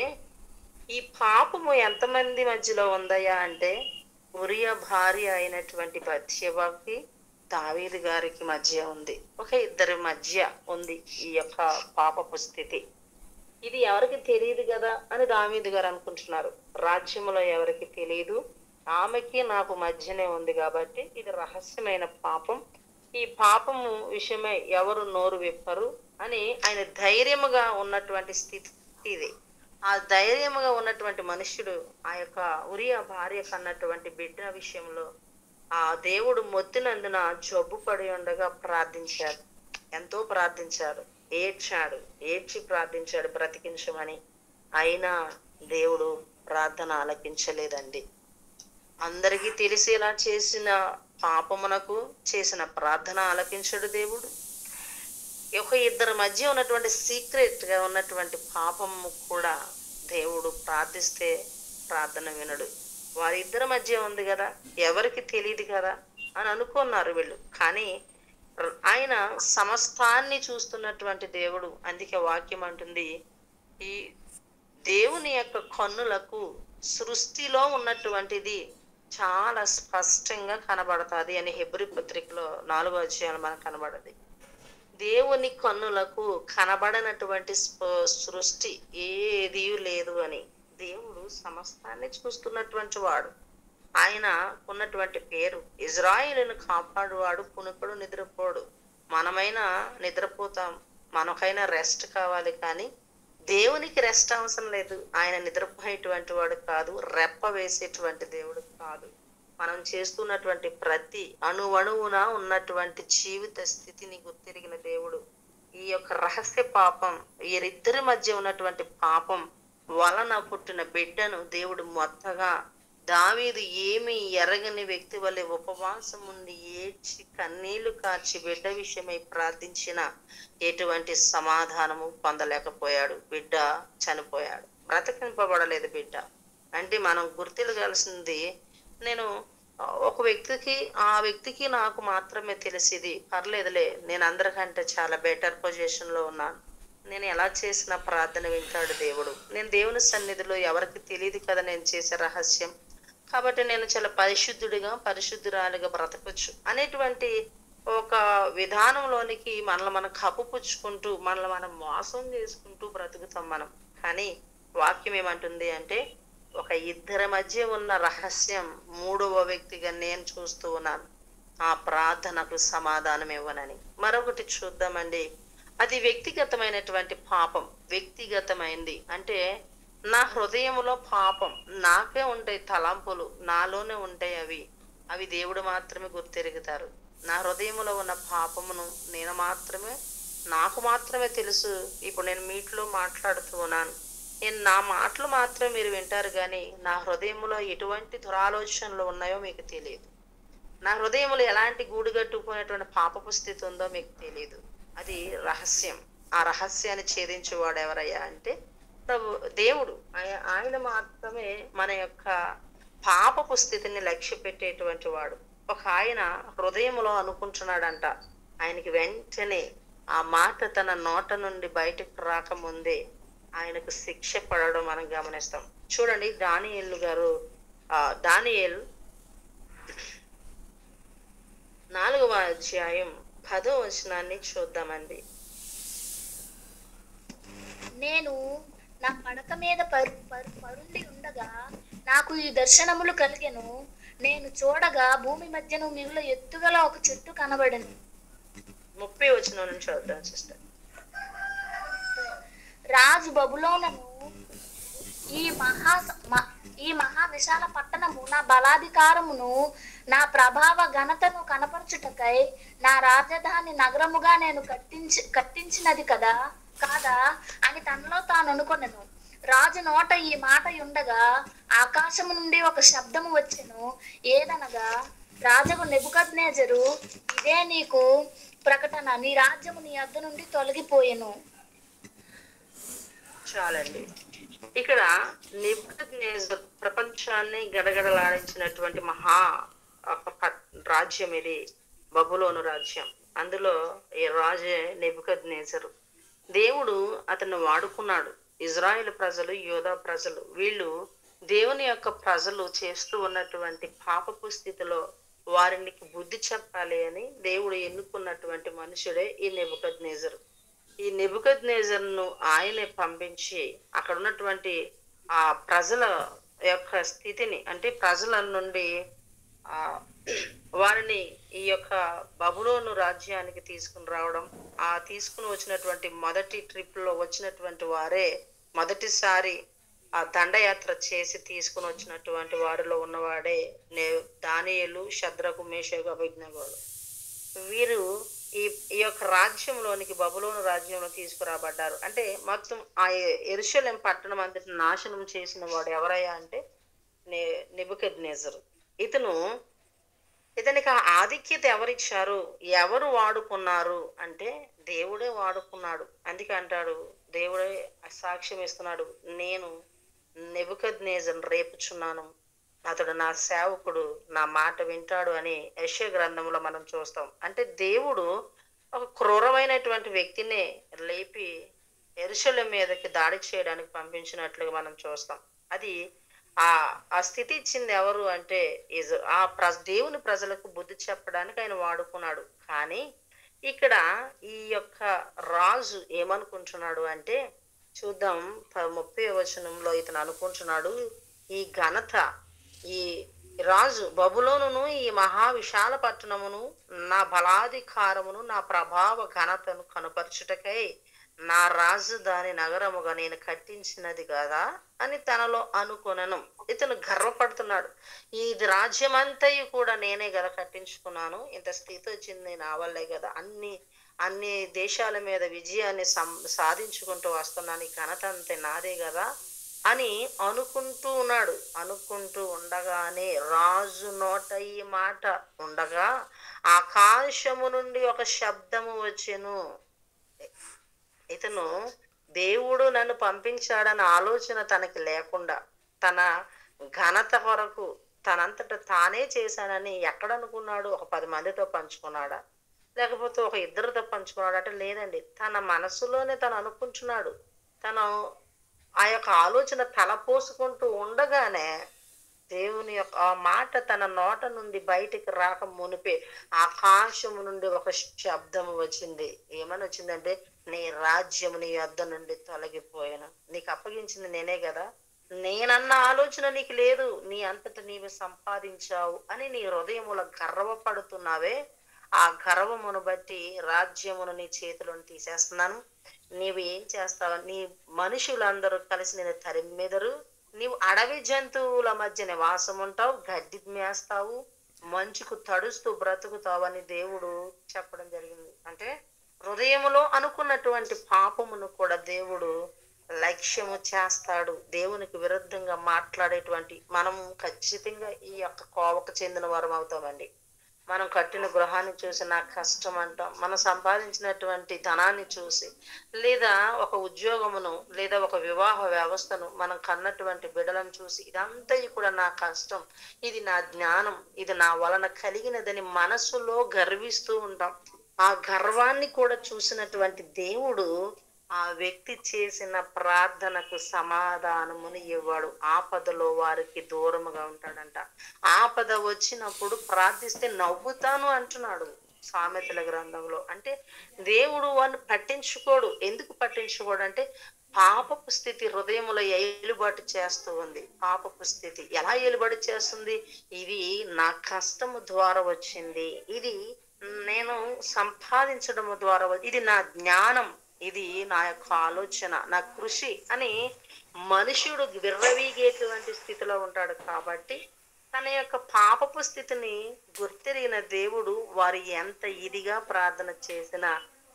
ఈ పాపము ఎంతమంది మధ్యలో ఉందయ్యా అంటే ఉరియా భార్య అయినటువంటి బత్షెబకి దావీదు గారికి మధ్య ఉంది, ఒక ఇద్దరి మధ్య ఉంది ఈ యొక్క పాపపు స్థితి. ఇది ఎవరికి తెలియదు కదా అని దావీదు గారు అనుకుంటున్నారు. రాజ్యంలో ఎవరికి తెలియదు, ఆమెకి నాకు మధ్యనే ఉంది కాబట్టి ఇది రహస్యమైన పాపం, ఈ పాపము విషయమై ఎవరు నోరు విప్పరు అని ఆయన ధైర్యముగా ఉన్నటువంటి స్థితి ఇది. ఆ ధైర్యముగా ఉన్నటువంటి మనుష్యుడు ఆ యొక్క ఉరియా భార్య కన్నటువంటి బిడ్డ విషయంలో ఆ దేవుడు మొత్తినందున జబ్బు పడి ఉండగా ప్రార్థించాడు, ఎంతో ప్రార్థించాడు, ఏడ్చి ప్రార్థించాడు బ్రతికించమని. అయినా దేవుడు ప్రార్థన ఆలకించలేదండి. అందరికీ తెలిసేలా చేసిన పాపమునకు చేసిన ప్రార్థన ఆలకించడు దేవుడు. ఒక ఇద్దరి మధ్య ఉన్నటువంటి సీక్రెట్ గా ఉన్నటువంటి పాపము కూడా దేవుడు ప్రార్థిస్తే ప్రార్థన వినడు. వారిద్దరి మధ్య ఉంది కదా, ఎవరికి తెలియదు కదా అని అనుకున్నారు వీళ్ళు. కానీ ఆయన సమస్తాన్ని చూస్తున్నటువంటి దేవుడు. అందుకే వాక్యం అంటుంది, ఈ దేవుని యొక్క కన్నులకు సృష్టిలో ఉన్నటువంటిది చాలా స్పష్టంగా కనబడుతుంది అని హెబ్రీ పత్రికలో 4వ అధ్యాయం మనకు కనబడది. దేవుని కన్నులకు కనబడనటువంటి సృష్టి ఏదీ లేదు అని. దేవుడు సమస్తాన్ని చూస్తున్నటువంటి వాడు. ఆయన ఉన్నటువంటి పేరు ఇజ్రాయేలును కాపాడువాడు, కునుకడు నిద్రపోడు. మనమైనా నిద్రపోతాం, మనకైనా రెస్ట్ కావాలి, కానీ దేవునికి రెస్ట్ అవసరం లేదు. ఆయన నిద్రపోయేటువంటి వాడు కాదు, రెప్ప వేసేటువంటి దేవుడు కాదు. మనం చేస్తున్నటువంటి ప్రతి అణువణువున ఉన్నటువంటి జీవిత స్థితిని గుర్తిరిగిన దేవుడు. ఈ యొక్క రహస్య పాపం, వీరిద్దరి మధ్య ఉన్నటువంటి పాపం వలన పుట్టిన బిడ్డను దేవుడు మొత్తగా దావీదు ఏమీ ఎరగని వ్యక్తి వలె ఉపవాసం ఉండి ఏడ్చి కన్నీళ్లు కార్చి బిడ్డ విషయమై ప్రార్థించిన ఎటువంటి సమాధానము పొందలేకపోయాడు. బిడ్డ చనిపోయాడు, బ్రతికింపబడలేదు బిడ్డ. అంటే మనం గుర్తిరగాల్సింది, నేను ఒక వ్యక్తికి, ఆ వ్యక్తికి నాకు మాత్రమే తెలిసింది, పర్లేదులే, నేను అందరికంటే చాలా బెటర్ పొజిషన్ లో ఉన్నాను, నేను ఎలా చేసిన ప్రార్థన వింటాడు దేవుడు, నేను దేవుని సన్నిధిలో ఎవరికి తెలియదు కదా నేను చేసే రహస్యం, కాబట్టి నేను చాలా పరిశుద్ధురాలిగా బ్రతకొచ్చు అనేటువంటి ఒక విధానంలోనికి మనల్ని మనం కప్పుపుచ్చుకుంటూ మనల్ని మనం మోసం చేసుకుంటూ బ్రతుకుతాం మనం. కానీ వాక్యం ఏమంటుంది అంటే, ఒక ఇద్దరి మధ్య ఉన్న రహస్యం మూడవ వ్యక్తిగా నేను చూస్తూ ఉన్నాను, ఆ ప్రార్థనకు సమాధానం ఇవ్వనని. మరొకటి చూద్దామండి. అది వ్యక్తిగతమైనటువంటి పాపం. వ్యక్తిగతమైంది అంటే నా హృదయంలో పాపం, నాకే ఉంటాయి తలంపులు, నాలోనే ఉంటాయి. అవి దేవుడు మాత్రమే గుర్తెరుగుతారు. నా హృదయంలో ఉన్న పాపమును నాకు మాత్రమే తెలుసు. ఇప్పుడు నేను మీట్లో మాట్లాడుతూ ఉన్నాను, నా మాటలు మాత్రం మీరు వింటారు, కానీ నా హృదయంలో ఎటువంటి దురాలోచనలు ఉన్నాయో మీకు తెలియదు. నా హృదయంలో ఎలాంటి గూడుగట్టుకునేటువంటి పాపపు స్థితి ఉందో మీకు తెలియదు. అది రహస్యం. ఆ రహస్యాన్ని ఛేదించేవాడు ఎవరయ్యా అంటే ప్రభు దేవుడు. ఆయన మాత్రమే మన యొక్క పాపపు స్థితిని లక్ష్య పెట్టేటువంటి వాడు. ఒక ఆయన హృదయంలో అనుకుంటున్నాడంట, ఆయనకి వెంటనే ఆ మాట తన నోట నుండి బయటకు రాకముందే ఆయనకు శిక్ష పడడం మనం గమనిస్తాం. చూడండి, దానియేలు 4వ అధ్యాయం 10వ వచనాన్ని చూద్దామండి. నేను నా పడక మీద పరుండి ఉండగా నాకు ఈ దర్శనములు కలిగెను. నేను చూడగా భూమి మధ్యను మిగుల ఎత్తుగల ఒక చెట్టు కనబడింది. 30వ వచనం నుంచి చూద్దాం సిస్టర్. రాజు బబులోనును ఈ మహా విశాల పట్టణము నా బలాధికారమును నా ప్రభావ ఘనతను కనపరచుటకై నా రాజధాని నగరముగా నేను కట్టించినది కాదా అని తనలో తాను అనుకొనెను. రాజు నోట ఈ మాట ఉండగా ఆకాశము నుండి ఒక శబ్దము వచ్చెను. ఏదనగా, రాజగు నెబుకద్నెజరు, ఇదే నీకు ప్రకటన, నీ రాజ్యము నీ యొద్ద నుండి తొలగిపోయెను. చాలండి. ఇక్కడ నెబుకద్నెజరు ప్రపంచాన్ని గడగడలాడించినటువంటి మహా రాజ్యం ఇది, బబులోను రాజ్యం. అందులో ఈ రాజే నెబుకద్నెజరు. దేవుడు అతన్ని వాడుకున్నాడు. ఇజ్రాయెల్ ప్రజలు, యోధా ప్రజలు, వీళ్ళు దేవుని యొక్క ప్రజలు చేస్తూ ఉన్నటువంటి పాపపు స్థితిలో వారికి బుద్ధి చెప్పాలి అని దేవుడు ఎన్నుకున్నటువంటి మనుషుడే ఈ నెబుకద్నెజరు. ఈ నెబుకద్నెజరును ఆయనే పంపించి అక్కడ ఉన్నటువంటి ఆ ప్రజల యొక్క స్థితిని, అంటే ప్రజల నుండి వారిని ఈ యొక్క బబులోను రాజ్యానికి తీసుకుని రావడం, ఆ తీసుకుని వచ్చినటువంటి మొదటి ట్రిప్ లో వచ్చినటువంటి వారే మొదటిసారి ఆ దండయాత్ర చేసి తీసుకుని వచ్చినటువంటి వారిలో ఉన్నవాడే దానియేలు, షద్రకు, మేషకు, అబేద్నెగోలు. వీరు ఈ యొక్క రాజ్యంలోనికి, బబులోను రాజ్యంలో తీసుకురాబడ్డారు. అంటే మొత్తం ఆ యెరూషలేము పట్టణం అంతటి నాశనం చేసిన వాడు ఎవరయ్యా అంటే నెబుకద్నెజరు. ఇతనికి ఆ ఆధిక్యత ఎవరిచ్చారు, ఎవరు వాడుకున్నారు అంటే దేవుడే వాడుకున్నాడు. అందుకే అంటాడు, దేవుడే సాక్ష్యం ఇస్తున్నాడు, నేను నెబుకద్నెజరును రేపుచున్నాను, అతడు నా సేవకుడు, నా మాట వింటాడు అని యెషయా గ్రంథంలో మనం చూస్తాం. అంటే దేవుడు ఒక క్రూరమైనటువంటి వ్యక్తిని లేపి యెరూషలేము మీదకి దాడి చేయడానికి పంపించినట్లుగా మనం చూస్తాం. అది ఆ స్థితి ఇచ్చింది ఎవరు అంటే దేవుని ప్రజలకు బుద్ధి చెప్పడానికి ఆయన వాడుకున్నాడు. కానీ ఇక్కడ ఈ యొక్క రాజు ఏమనుకుంటున్నాడు అంటే, చూద్దాం 30వ వచనంలో ఇతను అనుకుంటున్నాడు, ఈ ఘనత, ఈ రాజు బబులోనును ఈ మహా విశాల పట్టణమును నా బలాధికారమును నా ప్రభావ ఘనతను కనుపరచుటకై నా రాజధాని నగరముగా నేను కట్టించినది కదా అని తనలో అనుకొనను. ఇతను గర్వపడుతున్నాడు. ఇది రాజ్యమంతయు కూడా నేనే కదా కట్టించుకున్నాను, ఇంత స్థితి వచ్చింది నా వల్లే కదా, అన్ని దేశాల మీద విజయాన్ని సాధించుకుంటూ వస్తున్నాను, ఈ ఘనత అంతే నాదే కదా అని అనుకుంటూ ఉన్నాడు. అనుకుంటూ ఉండగానే రాజు నోట ఈ మాట ఉండగా ఆకాశము నుండి ఒక శబ్దము వచ్చెను. ఇతను దేవుడు నన్ను పంపించాడన్న ఆలోచన తనకి లేకుండా, తన ఘనత కొరకు తనంతట తానే చేశానని ఎక్కడ అనుకున్నాడు? ఒక 10 మందితో పంచుకున్నాడా, లేకపోతే ఒక ఇద్దరితో పంచుకున్నాడు అంటే లేదండి. తన మనసులోనే తను అనుకుంటున్నాడు. తను ఆ యొక్క ఆలోచన తలపోసుకుంటూ ఉండగానే దేవుని యొక్క ఆ మాట తన నోట నుండి బయటికి రాక మునిపే ఆకాశము నుండి ఒక శబ్దము వచ్చింది. ఏమని వచ్చిందంటే, నీ రాజ్యము నీ యొద్ద నుండి తొలగిపోయాను, నీకు అప్పగించింది నేనే కదా, నేనన్న ఆలోచన నీకు లేదు, నీ అంతట నీవు సంపాదించావు అని నీ హృదయములో గర్వపడుతున్నావే, ఆ గర్వమును బట్టి రాజ్యమును నీ చేతిలోని తీసేస్తున్నాను. నీవు ఏం చేస్తావు? నీ మనుషులందరూ కలిసి నేను తరిమెదరు, నీవు అడవి జంతువుల మధ్య నివాసం ఉంటావు, గడ్డి మేస్తావు, మంచుకు తడుస్తూ బ్రతుకుతావు అని దేవుడు చెప్పడం జరిగింది. అంటే హృదయములో అనుకున్నటువంటి పాపమును కూడా దేవుడు లక్ష్యము చేస్తాడు. దేవునికి విరుద్ధంగా మాట్లాడేటువంటి మనం ఖచ్చితంగా ఈ యొక్క కోవకు చెందిన వారం అవుతామండి. మనం కట్టిన గృహాన్ని చూసి నాకు కష్టం అంటాం, మనం సంపాదించినటువంటి ధనాన్ని చూసి, లేదా ఒక ఉద్యోగమును, లేదా ఒక వివాహ వ్యవస్థను, మనం కన్నటువంటి బిడ్డలను చూసి ఇదంతా కూడా నా కష్టం, ఇది నా జ్ఞానం, ఇది నా వలన కలిగినదని మనసులో గర్విస్తూ ఉంటాం. ఆ గర్వాన్ని కూడా చూసినటువంటి దేవుడు ఆ వ్యక్తి చేసిన ప్రార్థనకు సమాధానమును ఇవ్వడు. ఆపదలో వారికి దూరముగా ఉంటాడంట. ఆపద వచ్చినప్పుడు ప్రార్థిస్తే నవ్వుతాను అంటున్నాడు సామెతల గ్రంథంలో. అంటే దేవుడు వాడిని పట్టించుకోడు. ఎందుకు పట్టించుకోడు అంటే పాపపు స్థితి హృదయంలో ఏలుబాటు చేస్తూ ఉంది. పాపపు స్థితి ఎలా ఏలుబాటు చేస్తుంది? ఇది నా కష్టము ద్వారా వచ్చింది, ఇది నేను సంపాదించడము ద్వారా, ఇది నా జ్ఞానం, ఇది నా యొక్క ఆలోచన, నా కృషి అని మనుషుడు విర్రవీగేటువంటి స్థితిలో ఉంటాడు. కాబట్టి తన యొక్క పాపపు స్థితిని గుర్తెరిగిన దేవుడు వారు ఎంత ఇదిగా ప్రార్థన చేసినా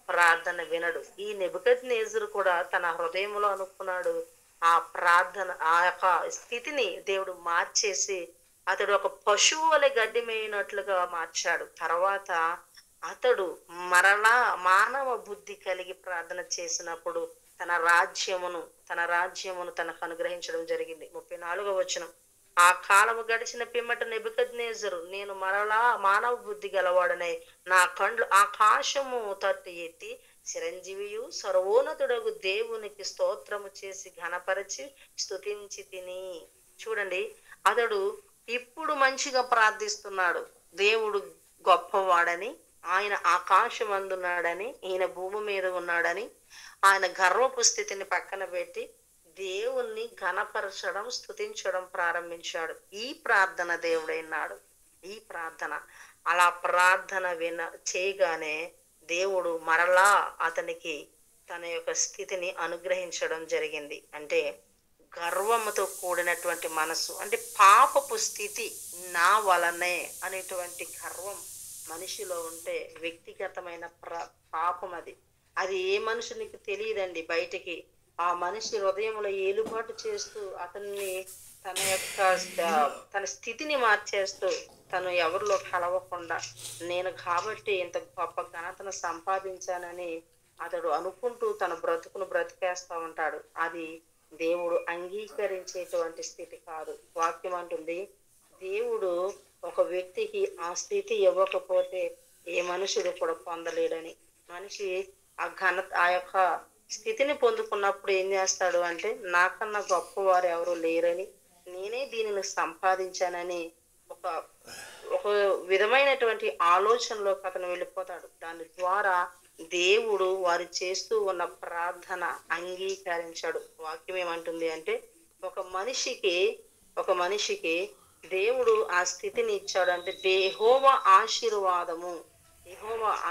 ప్రార్థన వినడు. ఈ నెబుకద్నెజరు కూడా తన హృదయంలో అనుకున్నాడు. ఆ ప్రార్థన ఆ యొక్క స్థితిని దేవుడు మార్చేసి అతడు ఒక పశువు వలె గడ్డి మేయినట్లుగా మార్చాడు. తర్వాత అతడు మరలా మానవ బుద్ధి కలిగి ప్రార్థన చేసినప్పుడు తన రాజ్యమును తనకు అనుగ్రహించడం జరిగింది. 34వ వచనం, ఆ కాలము గడిచిన పిమ్మట నెబుకద్నెజరు నేను మరలా మానవ బుద్ధి గలవాడనై నా కండ్లు ఆకాశము తట్టు ఎత్తి చిరంజీవియు సర్వోన్నతుడగు దేవునికి స్తోత్రము చేసి ఘనపరిచి స్తుతించి తిని. చూడండి, అతడు ఇప్పుడు మంచిగా ప్రార్థిస్తున్నాడు. దేవుడు గొప్పవాడని, ఆయన ఆకాశం అందున్నాడని, ఈయన భూమి మీద ఉన్నాడని, ఆయన గర్వపు స్థితిని పక్కన పెట్టి దేవుణ్ణి ఘనపరచడం, స్తుతించడం ప్రారంభించాడు. ఈ ప్రార్థన దేవుడైనాడు. ఈ ప్రార్థన అలా ప్రార్థన చేయగానే దేవుడు మరలా అతనికి తన యొక్క స్థితిని అనుగ్రహించడం జరిగింది. అంటే గర్వముతో కూడినటువంటి మనసు, అంటే పాపపు స్థితి నా వలనే అనేటువంటి గర్వం మనిషిలో ఉంటే వ్యక్తిగతమైన పాపం అది ఏ మనుషునికి తెలియదండి బయటికి. ఆ మనిషి హృదయంలో ఏలుబాటు చేస్తూ అతన్ని తన స్థితిని మార్చేస్తూ తను ఎవరిలో కలవకుండా నేను కాబట్టి ఇంత గొప్ప ఘనతను సంపాదించానని అతడు అనుకుంటూ తన బ్రతుకును బ్రతికేస్తూ ఉంటాడు. అది దేవుడు అంగీకరించేటువంటి స్థితి కాదు. వాక్యం అంటుంది, దేవుడు ఒక వ్యక్తికి ఆ స్థితి ఇవ్వకపోతే ఏ మనుషుడు కూడా పొందలేడని. మనిషి ఆ యొక్క స్థితిని పొందుకున్నప్పుడు ఏం చేస్తాడు అంటే నాకన్నా గొప్పవారు ఎవరు లేరని, నేనే దీనిని సంపాదించానని ఒక విధమైనటువంటి ఆలోచనలోకి అతను వెళ్ళిపోతాడు. దాని ద్వారా దేవుడు వారు చేస్తూ ఉన్న ప్రార్థన అంగీకరించాడు. వాక్యం ఏమంటుంది అంటే ఒక మనిషికి దేవుడు ఆ స్థితిని ఇచ్చాడు. అంటే యెహోవా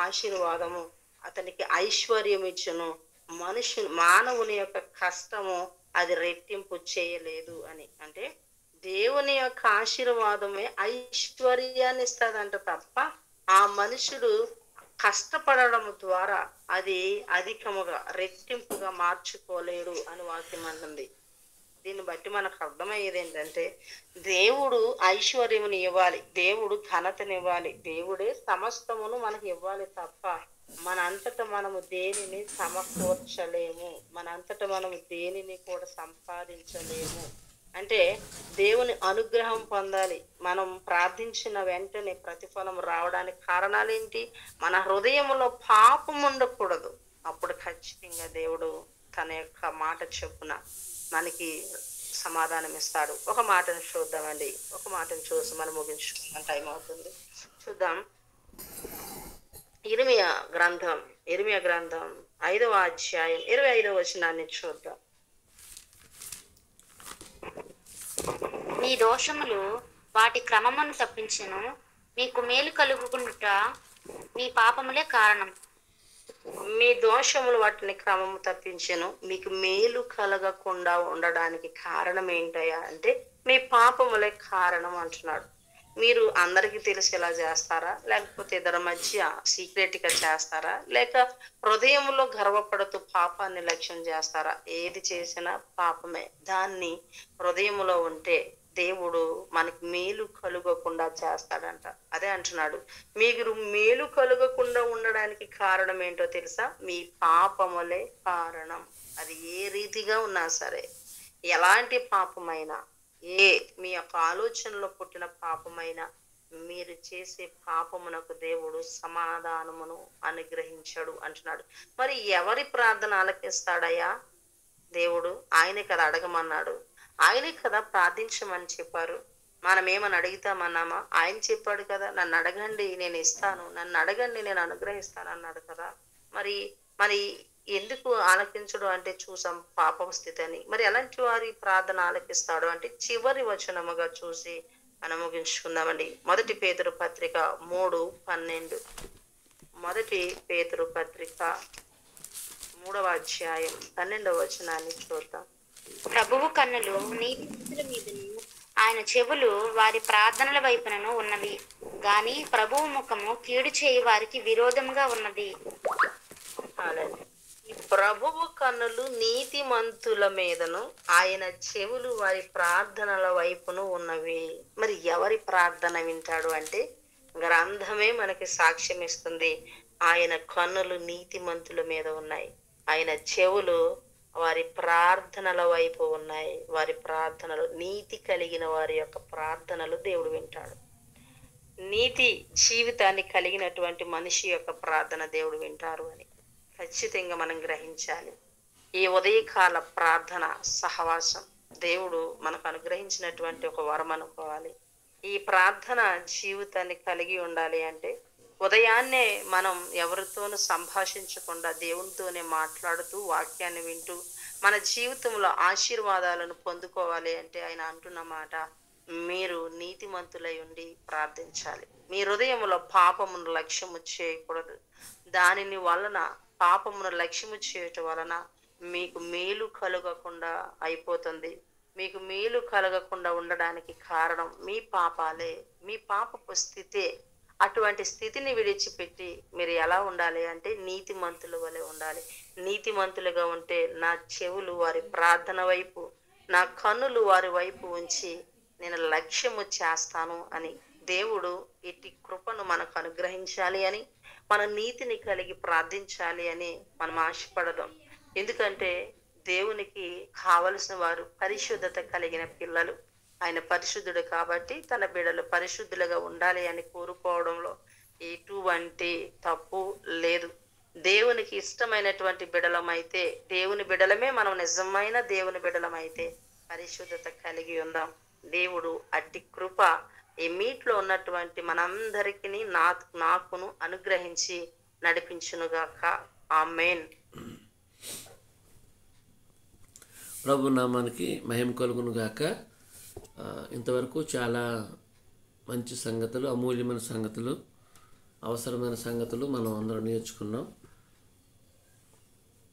ఆశీర్వాదము అతనికి ఐశ్వర్యం ఇచ్చును, మానవుని యొక్క కష్టము అది రెట్టింపు చేయలేదు అని. అంటే దేవుని యొక్క ఆశీర్వాదమే ఐశ్వర్యాన్ని ఇస్తుందంట తప్ప ఆ మనుషుడు కష్టపడడం ద్వారా అది అధికముగా రెట్టింపుగా మార్చుకోలేడు అని వాక్యం అంటుంది. దీన్ని బట్టి మనకు అర్థమయ్యేది ఏంటంటే దేవుడు ఐశ్వర్యముని ఇవ్వాలి, దేవుడు ఘనతనివ్వాలి, దేవుడే సమస్తమును మనకి ఇవ్వాలి తప్ప మనంతట మనము దేనిని సమకూర్చలేము, మనంతట మనము దేనిని కూడా సంపాదించలేము. అంటే దేవుని అనుగ్రహం పొందాలి. మనం ప్రార్థించిన వెంటనే ప్రతిఫలం రావడానికి కారణాలు ఏంటి? మన హృదయంలో పాపం ఉండకూడదు. అప్పుడు ఖచ్చితంగా దేవుడు తన యొక్క మాట చొప్పున మనకి సమాధానం ఇస్తాడు. ఒక మాటను చూద్దామండి, ఒక మాటను చూసి మనం ముగించుకున్న టైం అవుతుంది. చూద్దాం. ఇర్మియా గ్రంథం 5వ అధ్యాయం 25వ వచనాన్ని చూద్దాం. మీ దోషములు వాటి క్రమమును తప్పించెను, మీకు మేలు కలుగుకుండుట మీ పాపములే కారణం. మీ దోషములు వాటిని క్రమము తప్పించెను, మీకు మేలు కలగకుండా ఉండడానికి కారణం ఏంటయ్యా అంటే మీ పాపములే కారణం అంటున్నాడు. మీరు అందరికీ తెలిసేలా చేస్తారా, లేకపోతే ఇద్దరి మధ్య సీక్రెట్ గా చేస్తారా, లేక హృదయంలో గర్వపడుతూ పాపాన్ని లక్ష్యం చేస్తారా? ఏది చేసినా పాపమే. దాన్ని హృదయంలో ఉంటే దేవుడు మనకి మేలు కలుగకుండా చేస్తాడంట. అదే అంటున్నాడు, మీరు మేలు కలుగకుండా ఉండడానికి కారణం ఏంటో తెలుసా? మీ పాపములే కారణం. అది ఏ రీతిగా ఉన్నా సరే, ఎలాంటి పాపమైనా, మీ యొక్క ఆలోచనలో పుట్టిన పాపమైనా, మీరు చేసే పాపమునకు దేవుడు సమాధానమును అనుగ్రహించాడు అంటున్నాడు. మరి ఎవరి ప్రార్థన ఆలకిస్తాడయ్యా? దేవుడు ఆయనే కదా అడగమన్నాడు, ఆయనే కదా ప్రార్థించమని చెప్పారు. మనం ఏమని అడుగుతామన్నామా? ఆయన చెప్పాడు కదా, నన్ను అడగండి నేను ఇస్తాను, నన్ను అడగండి నేను అనుగ్రహిస్తాను అన్నాడు కదా. మరి ఎందుకు ఆలకించడు అంటే చూసాం పాపం స్థితి అని. మరి ఎలాంటి వారి ప్రార్థన ఆలకిస్తాడు అంటే చివరి వచనముగా చూసి మనం ముగించుకుందామండి. 1 పేతురు పత్రిక 3:12. 1 పేతురు పత్రిక 3వ అధ్యాయం 12వ వచనాన్ని చూద్దాం. ప్రభువు కన్నులు నీతిమంతుల మీదను ఆయన చెవులు వారి ప్రార్థనల వైపునను ఉన్నవి, గాని ప్రభువు ముఖము కీడు చేయి వారికి విరోధముగా ఉన్నది. ప్రభువు కన్నులు నీతిమంతుల మీదను ఆయన చెవులు వారి ప్రార్థనల వైపును ఉన్నవి. మరి ఎవరి ప్రార్థన వింటాడు అంటే గ్రంథమే మనకి సాక్ష్యం ఇస్తుంది. ఆయన కన్నులు నీతిమంతుల మీద ఉన్నాయి, ఆయన చెవులు వారి ప్రార్థనల వైపు ఉన్నాయి. వారి ప్రార్థనలు, నీతి కలిగిన వారి యొక్క ప్రార్థనలు దేవుడు వింటాడు. నీతి జీవితాన్ని కలిగినటువంటి మనిషి యొక్క ప్రార్థన దేవుడు వింటారు అని ఖచ్చితంగా మనం గ్రహించాలి. ఈ ఉదయకాల ప్రార్థన సహవాసం దేవుడు మనకు అనుగ్రహించినటువంటి ఒక వరం అనుకోవాలి. ఈ ప్రార్థన జీవితాన్ని కలిగి ఉండాలి అంటే ఉదయాన్నే మనం ఎవరితోనూ సంభాషించకుండా దేవునితోనే మాట్లాడుతూ వాక్యాన్ని వింటూ మన జీవితంలో ఆశీర్వాదాలను పొందుకోవాలి అంటే ఆయన అంటున్న మాట, మీరు నీతిమంతులై ఉండి ప్రార్థించాలి. మీ హృదయంలో పాపమును లక్ష్యము చేయకూడదు. దానిని వలన, పాపమును లక్ష్యము చేయటం వలన మీకు మేలు కలగకుండా అయిపోతుంది. మీకు మేలు కలగకుండా ఉండడానికి కారణం మీ పాపాలే, మీ పాపపు స్థితే. అటువంటి స్థితిని విడిచిపెట్టి మీరు ఎలా ఉండాలి అంటే నీతిమంతుల వలె ఉండాలి. నీతిమంతులుగా ఉంటే నా చెవులు వారి ప్రార్థన వైపు, నా కన్నులు వారి వైపు ఉంచి నేను లక్ష్యము చేస్తాను అని దేవుడు ఇట్టి కృపను మనకు అనుగ్రహించాలి అని, మన నీతిని కలిగి ప్రార్థించాలి అని మనం ఆశపడదాం. ఎందుకంటే దేవునికి కావలసిన వారు పరిశుద్ధత కలిగిన పిల్లలు. ఆయన పరిశుద్ధుడు కాబట్టి తన బిడ్డలు పరిశుద్ధులుగా ఉండాలి అని కోరుకోవడంలో ఎటువంటి తప్పు లేదు. దేవునికి ఇష్టమైనటువంటి బిడలమైతే, దేవుని బిడలమే మనం నిజమైన దేవుని బిడలమైతే పరిశుద్ధత కలిగి ఉందాం. దేవుడు అట్టి కృప ఈ మీట్లో ఉన్నటువంటి మనందరికీ నాకును అనుగ్రహించి నడిపించునుగాక. ఆమేన్. ప్రభు నామానికి మహిమ కలుగును గాక. ఇంతవరకు చాలా మంచి సంగతులు, అమూల్యమైన సంగతులు, అవసరమైన సంగతులు మనం అందరం నేర్చుకున్నాం.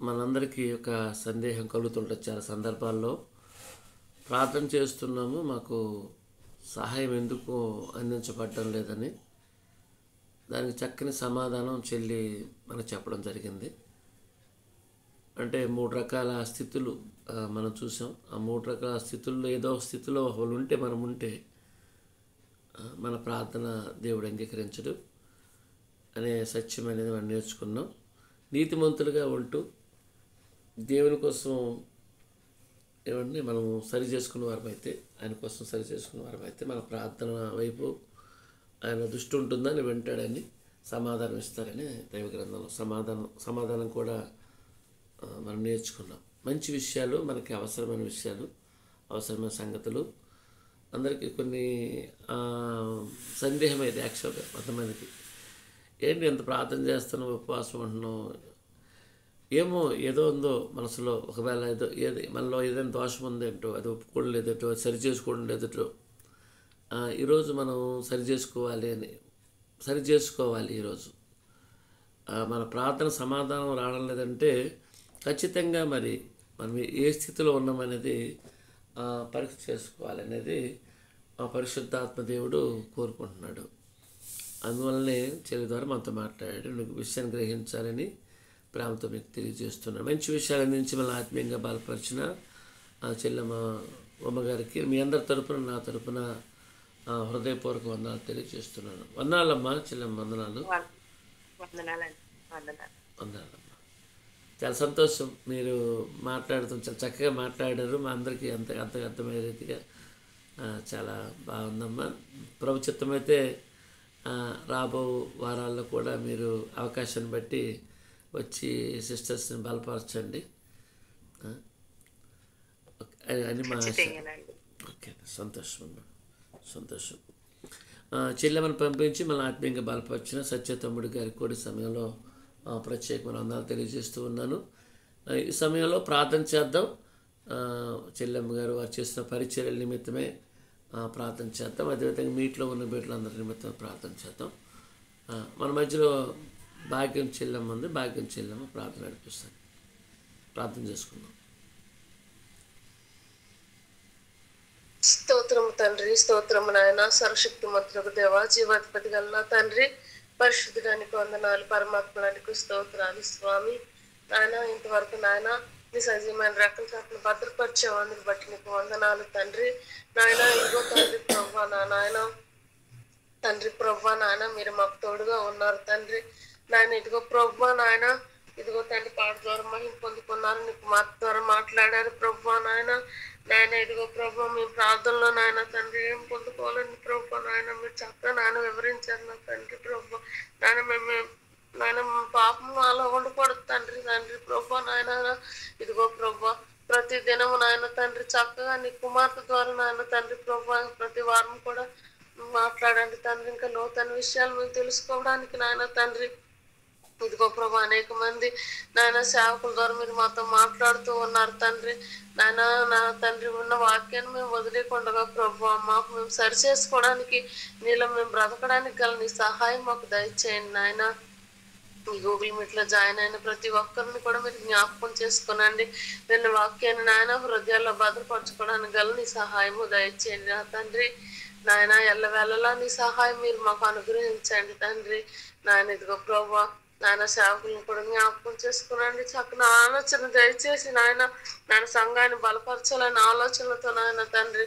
మనందరికీ ఒక సందేహం కలుగుతుంటుంది చాలా సందర్భాల్లో. ప్రార్థన చేస్తున్నాము, మాకు సహాయం ఎందుకు అందించబడడం లేదని. దానికి చక్కని సమాధానం చెల్లి మనకు చెప్పడం జరిగింది. అంటే 3 రకాల స్థితులు మనం చూసాం. ఆ 3 రకాల స్థితుల్లో ఏదో స్థితిలో వాళ్ళు ఉంటే, మనం ఉంటే మన ప్రార్థన దేవుడు అంగీకరించడు అనే సత్యం అనేది మనం నేర్చుకున్నాం. నీతిమంతులుగా ఉంటూ దేవుని కోసం ఏమంటే మనం సరి చేసుకున్న వారమైతే, ఆయన కోసం సరి చేసుకున్న వారమైతే మన ప్రార్థన వైపు ఆయన దృష్టి ఉంటుందని వింటాడని, సమాధానం ఇస్తారని దైవ గ్రంథంలో సమాధానం కూడా మనం నేర్చుకున్నాం. మంచి విషయాలు, మనకి అవసరమైన విషయాలు, అవసరమైన సంగతులు. అందరికీ కొన్ని సందేహం అయితే యాక్చువల్గా కొంతమందికి, ఏంటి ఎంత ప్రార్థన చేస్తున్నాం, ఉపవాసం ఉంటున్నాం, ఏమో ఏదో ఉందో మనసులో, ఒకవేళ మనలో ఏదైనా దోషం ఉందేంటో, అది ఒప్పుకోవడం లేదటో, సరి చేసుకోవడం లేదటో, ఈరోజు మనం సరి చేసుకోవాలి. ఈరోజు మన ప్రార్థన సమాధానం రావడం లేదంటే ఖచ్చితంగా మరి మనం ఏ స్థితిలో ఉన్నామనేది పరీక్ష చేసుకోవాలనేది పరిశుద్ధాత్మ దేవుడు కోరుకుంటున్నాడు. అందువల్లనే చెల్లి ద్వారా మనతో మాట్లాడాడు. మీకు విషయాన్ని గ్రహించాలని ప్రేమతో మీకు తెలియజేస్తున్నాను. మంచి విషయాలు అందించి మళ్ళీ ఆత్మీయంగా బలపరిచిన చెల్లెమ్మ అమ్మగారికి మీ అందరి తరపున, నా తరపున హృదయపూర్వక వందనాలు తెలియజేస్తున్నాను. వందనాలమ్మా చెల్లెమ్మ, వందనాలు. వందనాలమ్మా. చాలా సంతోషం, మీరు మాట్లాడుతూ చాలా చక్కగా మాట్లాడారు. మా అందరికీ అంతగా అర్థమయ్యే రీతిగా చాలా బాగుందమ్మా. ప్రభు చిత్తమైతే రాబో వారాల్లో కూడా మీరు అవకాశాన్ని బట్టి వచ్చి సిస్టర్స్ని బలపరచండి అని మా ఓకే. సంతోషం అమ్మా, సంతోషం. చెల్లెమని పంపించి మళ్ళీ ఆత్మీయంగా బలపరిచిన సత్యతమ్ముడి గారికి కూడా సమయంలో ప్రత్యేకమైన వందనాలు తెలియజేస్తూ ఉన్నాను. ఈ సమయంలో ప్రార్థన చేద్దాం. చెల్లెమ్మ గారు వారు చేసిన పరిచర్యల నిమిత్తమే ప్రార్థన చేద్దాం. అదేవిధంగా మీట్లో ఉన్న బిడ్డలందరి నిమిత్తం ప్రార్థన చేద్దాం. మన మధ్యలో భాగ్యం చెల్లెమ్మ ఉంది. భాగ్యం చెల్లెమ్మ ప్రార్థన నడిపిస్తాను. ప్రార్థన చేసుకుందాం. స్తోత్రము తండ్రి, స్తోత్రము నాయన, సర్వశక్తి మంత్రులకు దేవా, జీవాధిపతి గల తండ్రి, పరిశుద్ధుడానికి వందనాలు, పరమాత్మడానికి స్తోత్రాలు స్వామి. నాయన ఇంతవరకు నాయన నీ సజీవమైన రెక్కల చాటును భద్రపరిచావు, అందుకు బట్టి నీకు వందనాలు తండ్రి. నాయన ఇదిగో తండ్రి ప్రభువా, నాయన తండ్రి ప్రభువా నాయన మీరు మాకు తోడుగా ఉన్నారు తండ్రి. నాయన ఇదిగో ప్రభువా నాయన, ఇదిగో తండ్రి పాట ద్వారా మహిమ పొందుకున్నారు, నీకు మాట ద్వారా మాట్లాడారు ప్రభువా నాయన. నాయన ఇదిగో ప్రభు మీ ప్రార్థనలో నాయన తండ్రి ఏం పొందుకోవాలని ప్రభు నాయన మీరు చక్కగా నాయన వివరించారు నా తండ్రి ప్రభు. నాయన మేము నాయన పాపం అలా ఉండకూడదు తండ్రి. తండ్రి ప్రభు నాయన ఇదిగో ప్రభు ప్రతి దినము నాయన తండ్రి చక్కగా నీ కుమార్తె ద్వారా నాయన తండ్రి ప్రభు ప్రతి వారం కూడా మాట్లాడండి తండ్రి. ఇంకా నూతన విషయాలు మేము తెలుసుకోవడానికి నాయన తండ్రి ఇదిగో ప్రభు అనేక మంది నాయన సేవకుల ద్వారా మీరు మాతో మాట్లాడుతూ ఉన్నారు తండ్రి. నాయన నా తండ్రి ఉన్న వాక్యాన్ని మేము వదిలేకుండా ప్రభు మాకు మేము సరి చేసుకోవడానికి, నీలో మేము బ్రతకడానికి గల నీ సహాయం మాకు దయచేయండి నాయన. ఈ గూగుల్ మీట్ లో జాయిన్ అయిన ప్రతి ఒక్కరిని కూడా మీరు జ్ఞాపకం చేసుకునండి. నేను వాక్యాన్ని నాయన హృదయాల్లో భద్రపరచుకోవడానికి గల నీ సహాయము దయచేయండి నా తండ్రి. నాయన ఎల్లవేళలా నీ సహాయం మీరు మాకు అనుగ్రహించండి తండ్రి. నాయన ఇదిగో ప్రభు నాయన సేవకులను కూడా జ్ఞాపకం చేసుకునండి. చక్కని ఆలోచన దయచేసి నాయన సంఘాన్ని బలపరచాలని ఆలోచనలతో నాయన తండ్రి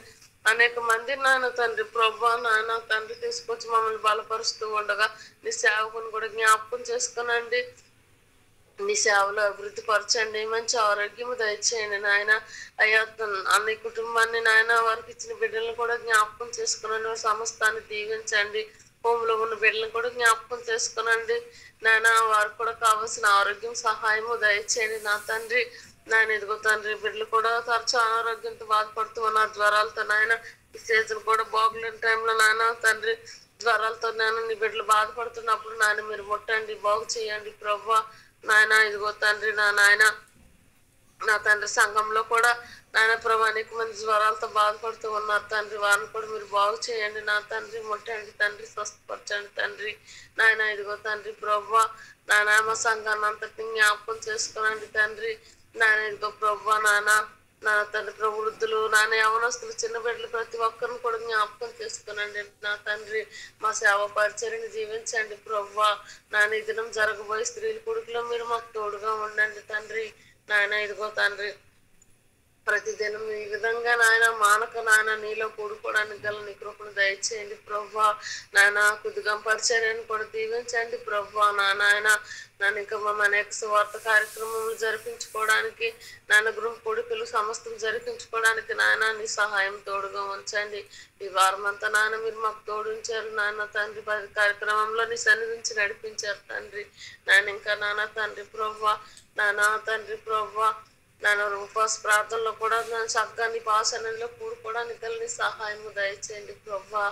అనేక మంది నాయన తండ్రి ప్రభు నాయన తండ్రి తీసుకొచ్చి మమ్మల్ని బలపరుస్తూ ఉండగా నీ సేవకుని కూడా జ్ఞాపకం చేసుకునండి. నీ సేవలో అభివృద్ధి పరచండి, మంచి ఆరోగ్యము దయచేయండి నాయన. అయ్యా అన్ని కుటుంబాన్ని నాయన వారికి ఇచ్చిన బిడ్డలను కూడా జ్ఞాపకం చేసుకునండి. సమస్తాన్ని దీవించండి. హోంలో ఉన్న బిడ్డలను కూడా జ్ఞాపకం చేసుకునండి నాయన. వారికి కూడా కావాల్సిన ఆరోగ్యం సహాయము దయచేయండి నా తండ్రి. నాయన ఇదిగో తండ్రి బిడ్డలు కూడా తరచు అనారోగ్యంతో బాధపడుతూ ఉన్నారు, జ్వరాలతో నాయన. ఈ సీజన్ కూడా బాగులేని టైంలో నాయన తండ్రి జ్వరాలతో నాయన నీ బిడ్డలు బాధపడుతున్నప్పుడు నాయన మీరు ముట్టండి, బాగు చేయండి ప్రభు నాయన. ఇదిగో తండ్రి నా నాయన నా తండ్రి సంఘంలో కూడా నాయన ప్రభా అనేక మంది జ్వరాలతో బాధపడుతూ ఉన్నారు తండ్రి, వారిని కూడా మీరు బాగు చేయండి నా తండ్రి, ముట్టండి తండ్రి, స్వస్థపరచండి తండ్రి. నాయన ఇదిగో తండ్రి ప్రభా నాయన మా సంఘాన్ని అంతటిని జ్ఞాపకం చేసుకునండి తండ్రి. నాయన ఇదిగో ప్రభా నా తండ్రి ప్రభు, వృద్ధులు నాన్న యవనస్తులు చిన్న బిడ్డలు ప్రతి ఒక్కరిని కూడా జ్ఞాపకం చేసుకునండి నా తండ్రి. మా సేవ పరిచర్ని జీవించండి ప్రభా. నాన్న ఈ దినం జరగబోయే స్త్రీల కొడుకులో మీరు మాకు తోడుగా ఉండండి తండ్రి. నాయన ఇదిగో తండ్రి ప్రతిదినం ఈ విధంగా నాయన మానక నాయన నీలో కూడుకోవడానికి గల నీ కృపను దయచేయండి ప్రభా. నాయన కొద్దిగా పరిచర్యను కూడా దీవించండి ప్రభా. నాయన నన్ను ఇంకా మా అనేక స్వార్థ కార్యక్రమములు జరిపించుకోవడానికి నాన్న గృహ కొడుకులు సమస్తం జరిపించుకోవడానికి నాయన నీ సహాయం తోడుగా ఉంచండి. ఈ వారం అంతా నాన్న మీరు మాకు తోడుంచారు నాన్న తండ్రి. పది కార్యక్రమంలో నీ సన్నిధించి నడిపించారు తండ్రి. నాన్న ఇంకా నాన్న తండ్రి ప్రభా, నాన్న తండ్రి ప్రభా, నాన్న ఉపవాస ప్రార్థనలో కూడా నన్ను చక్కగా నీ పాసనంలో కూడుకోవడానికి కలిని సహాయము దయచేయండి ప్రభా.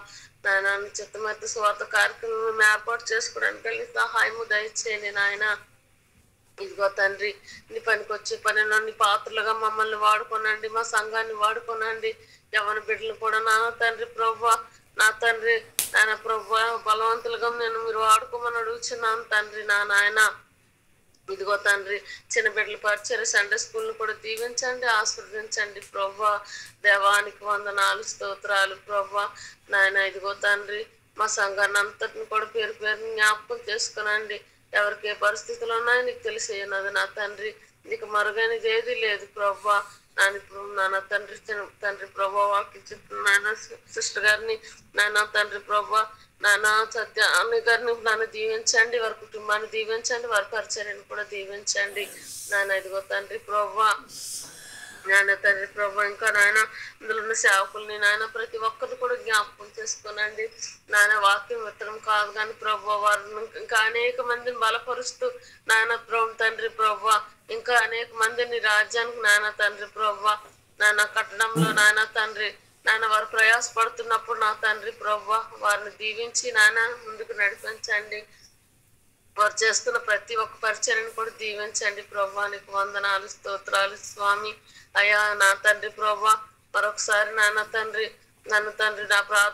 నాయన నీ చిత్తమైతే స్వార్థ కార్యక్రమం ఏర్పాటు చేసుకోవడానికి కలిని సహాయము దయచేయండి నాయన. ఇదిగో తండ్రి నీ పనికి వచ్చే పనిలో నీ పాత్రలుగా మమ్మల్ని వాడుకోనండి, మా సంఘాన్ని వాడుకోనండి. యవన బిడ్డలు కూడా నాన్న తండ్రి ప్రభా, నా తండ్రి నాయన ప్రభా బలవంతులుగా నేను మీరు వాడుకోమని అడుగుచున్నాను తండ్రి. నా నాయన ఇదిగో తండ్రి చిన్న బిడ్డల పరిచయ సండే స్కూల్ని కూడా దీవించండి, ఆశీర్వదించండి ప్రభా. దేవానికి వందనాలు స్తోత్రాలు ప్రభా. నాయన ఇదిగో తండ్రి మా సంఘాన్ని అంతటిని కూడా పేరు పేరుని జ్ఞాపకం చేసుకునండి. ఎవరికి ఏ పరిస్థితులు ఉన్నాయో నీకు తెలిసేయనది నా తండ్రి. నీకు మరుగైనది ఏది లేదు ప్రభా. నాన్న తండ్రి ప్రభా వాళ్ళకి నాన్న సిస్టర్ గారిని నాన్న తండ్రి ప్రభా, నాన్న సత్య అమ్మ గారిని నన్ను దీవించండి, వారి కుటుంబాన్ని దీవించండి, వారి పరిచర్యను కూడా దీవించండి నాన్న. ఇదిగో తండ్రి ప్రభా, నాయన తండ్రి ప్రభా ఇంకా నాయన ఇందులో ఉన్న సేవకుల్ని నాయన ప్రతి ఒక్కరిని కూడా జ్ఞాపకం చేసుకోనండి. నాయన వాక్యం విత్తనం కాదు కానీ ప్రభా వారిని ఇంకా అనేక మందిని బలపరుస్తూ నాయన ప్రభు తండ్రి ప్రభా ఇంకా అనేక మందిని రాజ్యానికి నాయన తండ్రి ప్రభా నాయన కట్టడంలో నాయన తండ్రి నాయన వారు ప్రయాసపడుతున్నప్పుడు నా తండ్రి ప్రభా వారిని దీవించి నాయన ముందుకు నడిపించండి. వారు చేస్తున్న ప్రతి ఒక్క పరిచర్యను కూడా దీవించండి ప్రభా. నీకు వందనాలు స్తోత్రాలు స్వామి. అయ్యా నా తండ్రి ప్రభా మరొకసారి నాన్న తండ్రి నన్ను తండ్రి నా ప్రార్థన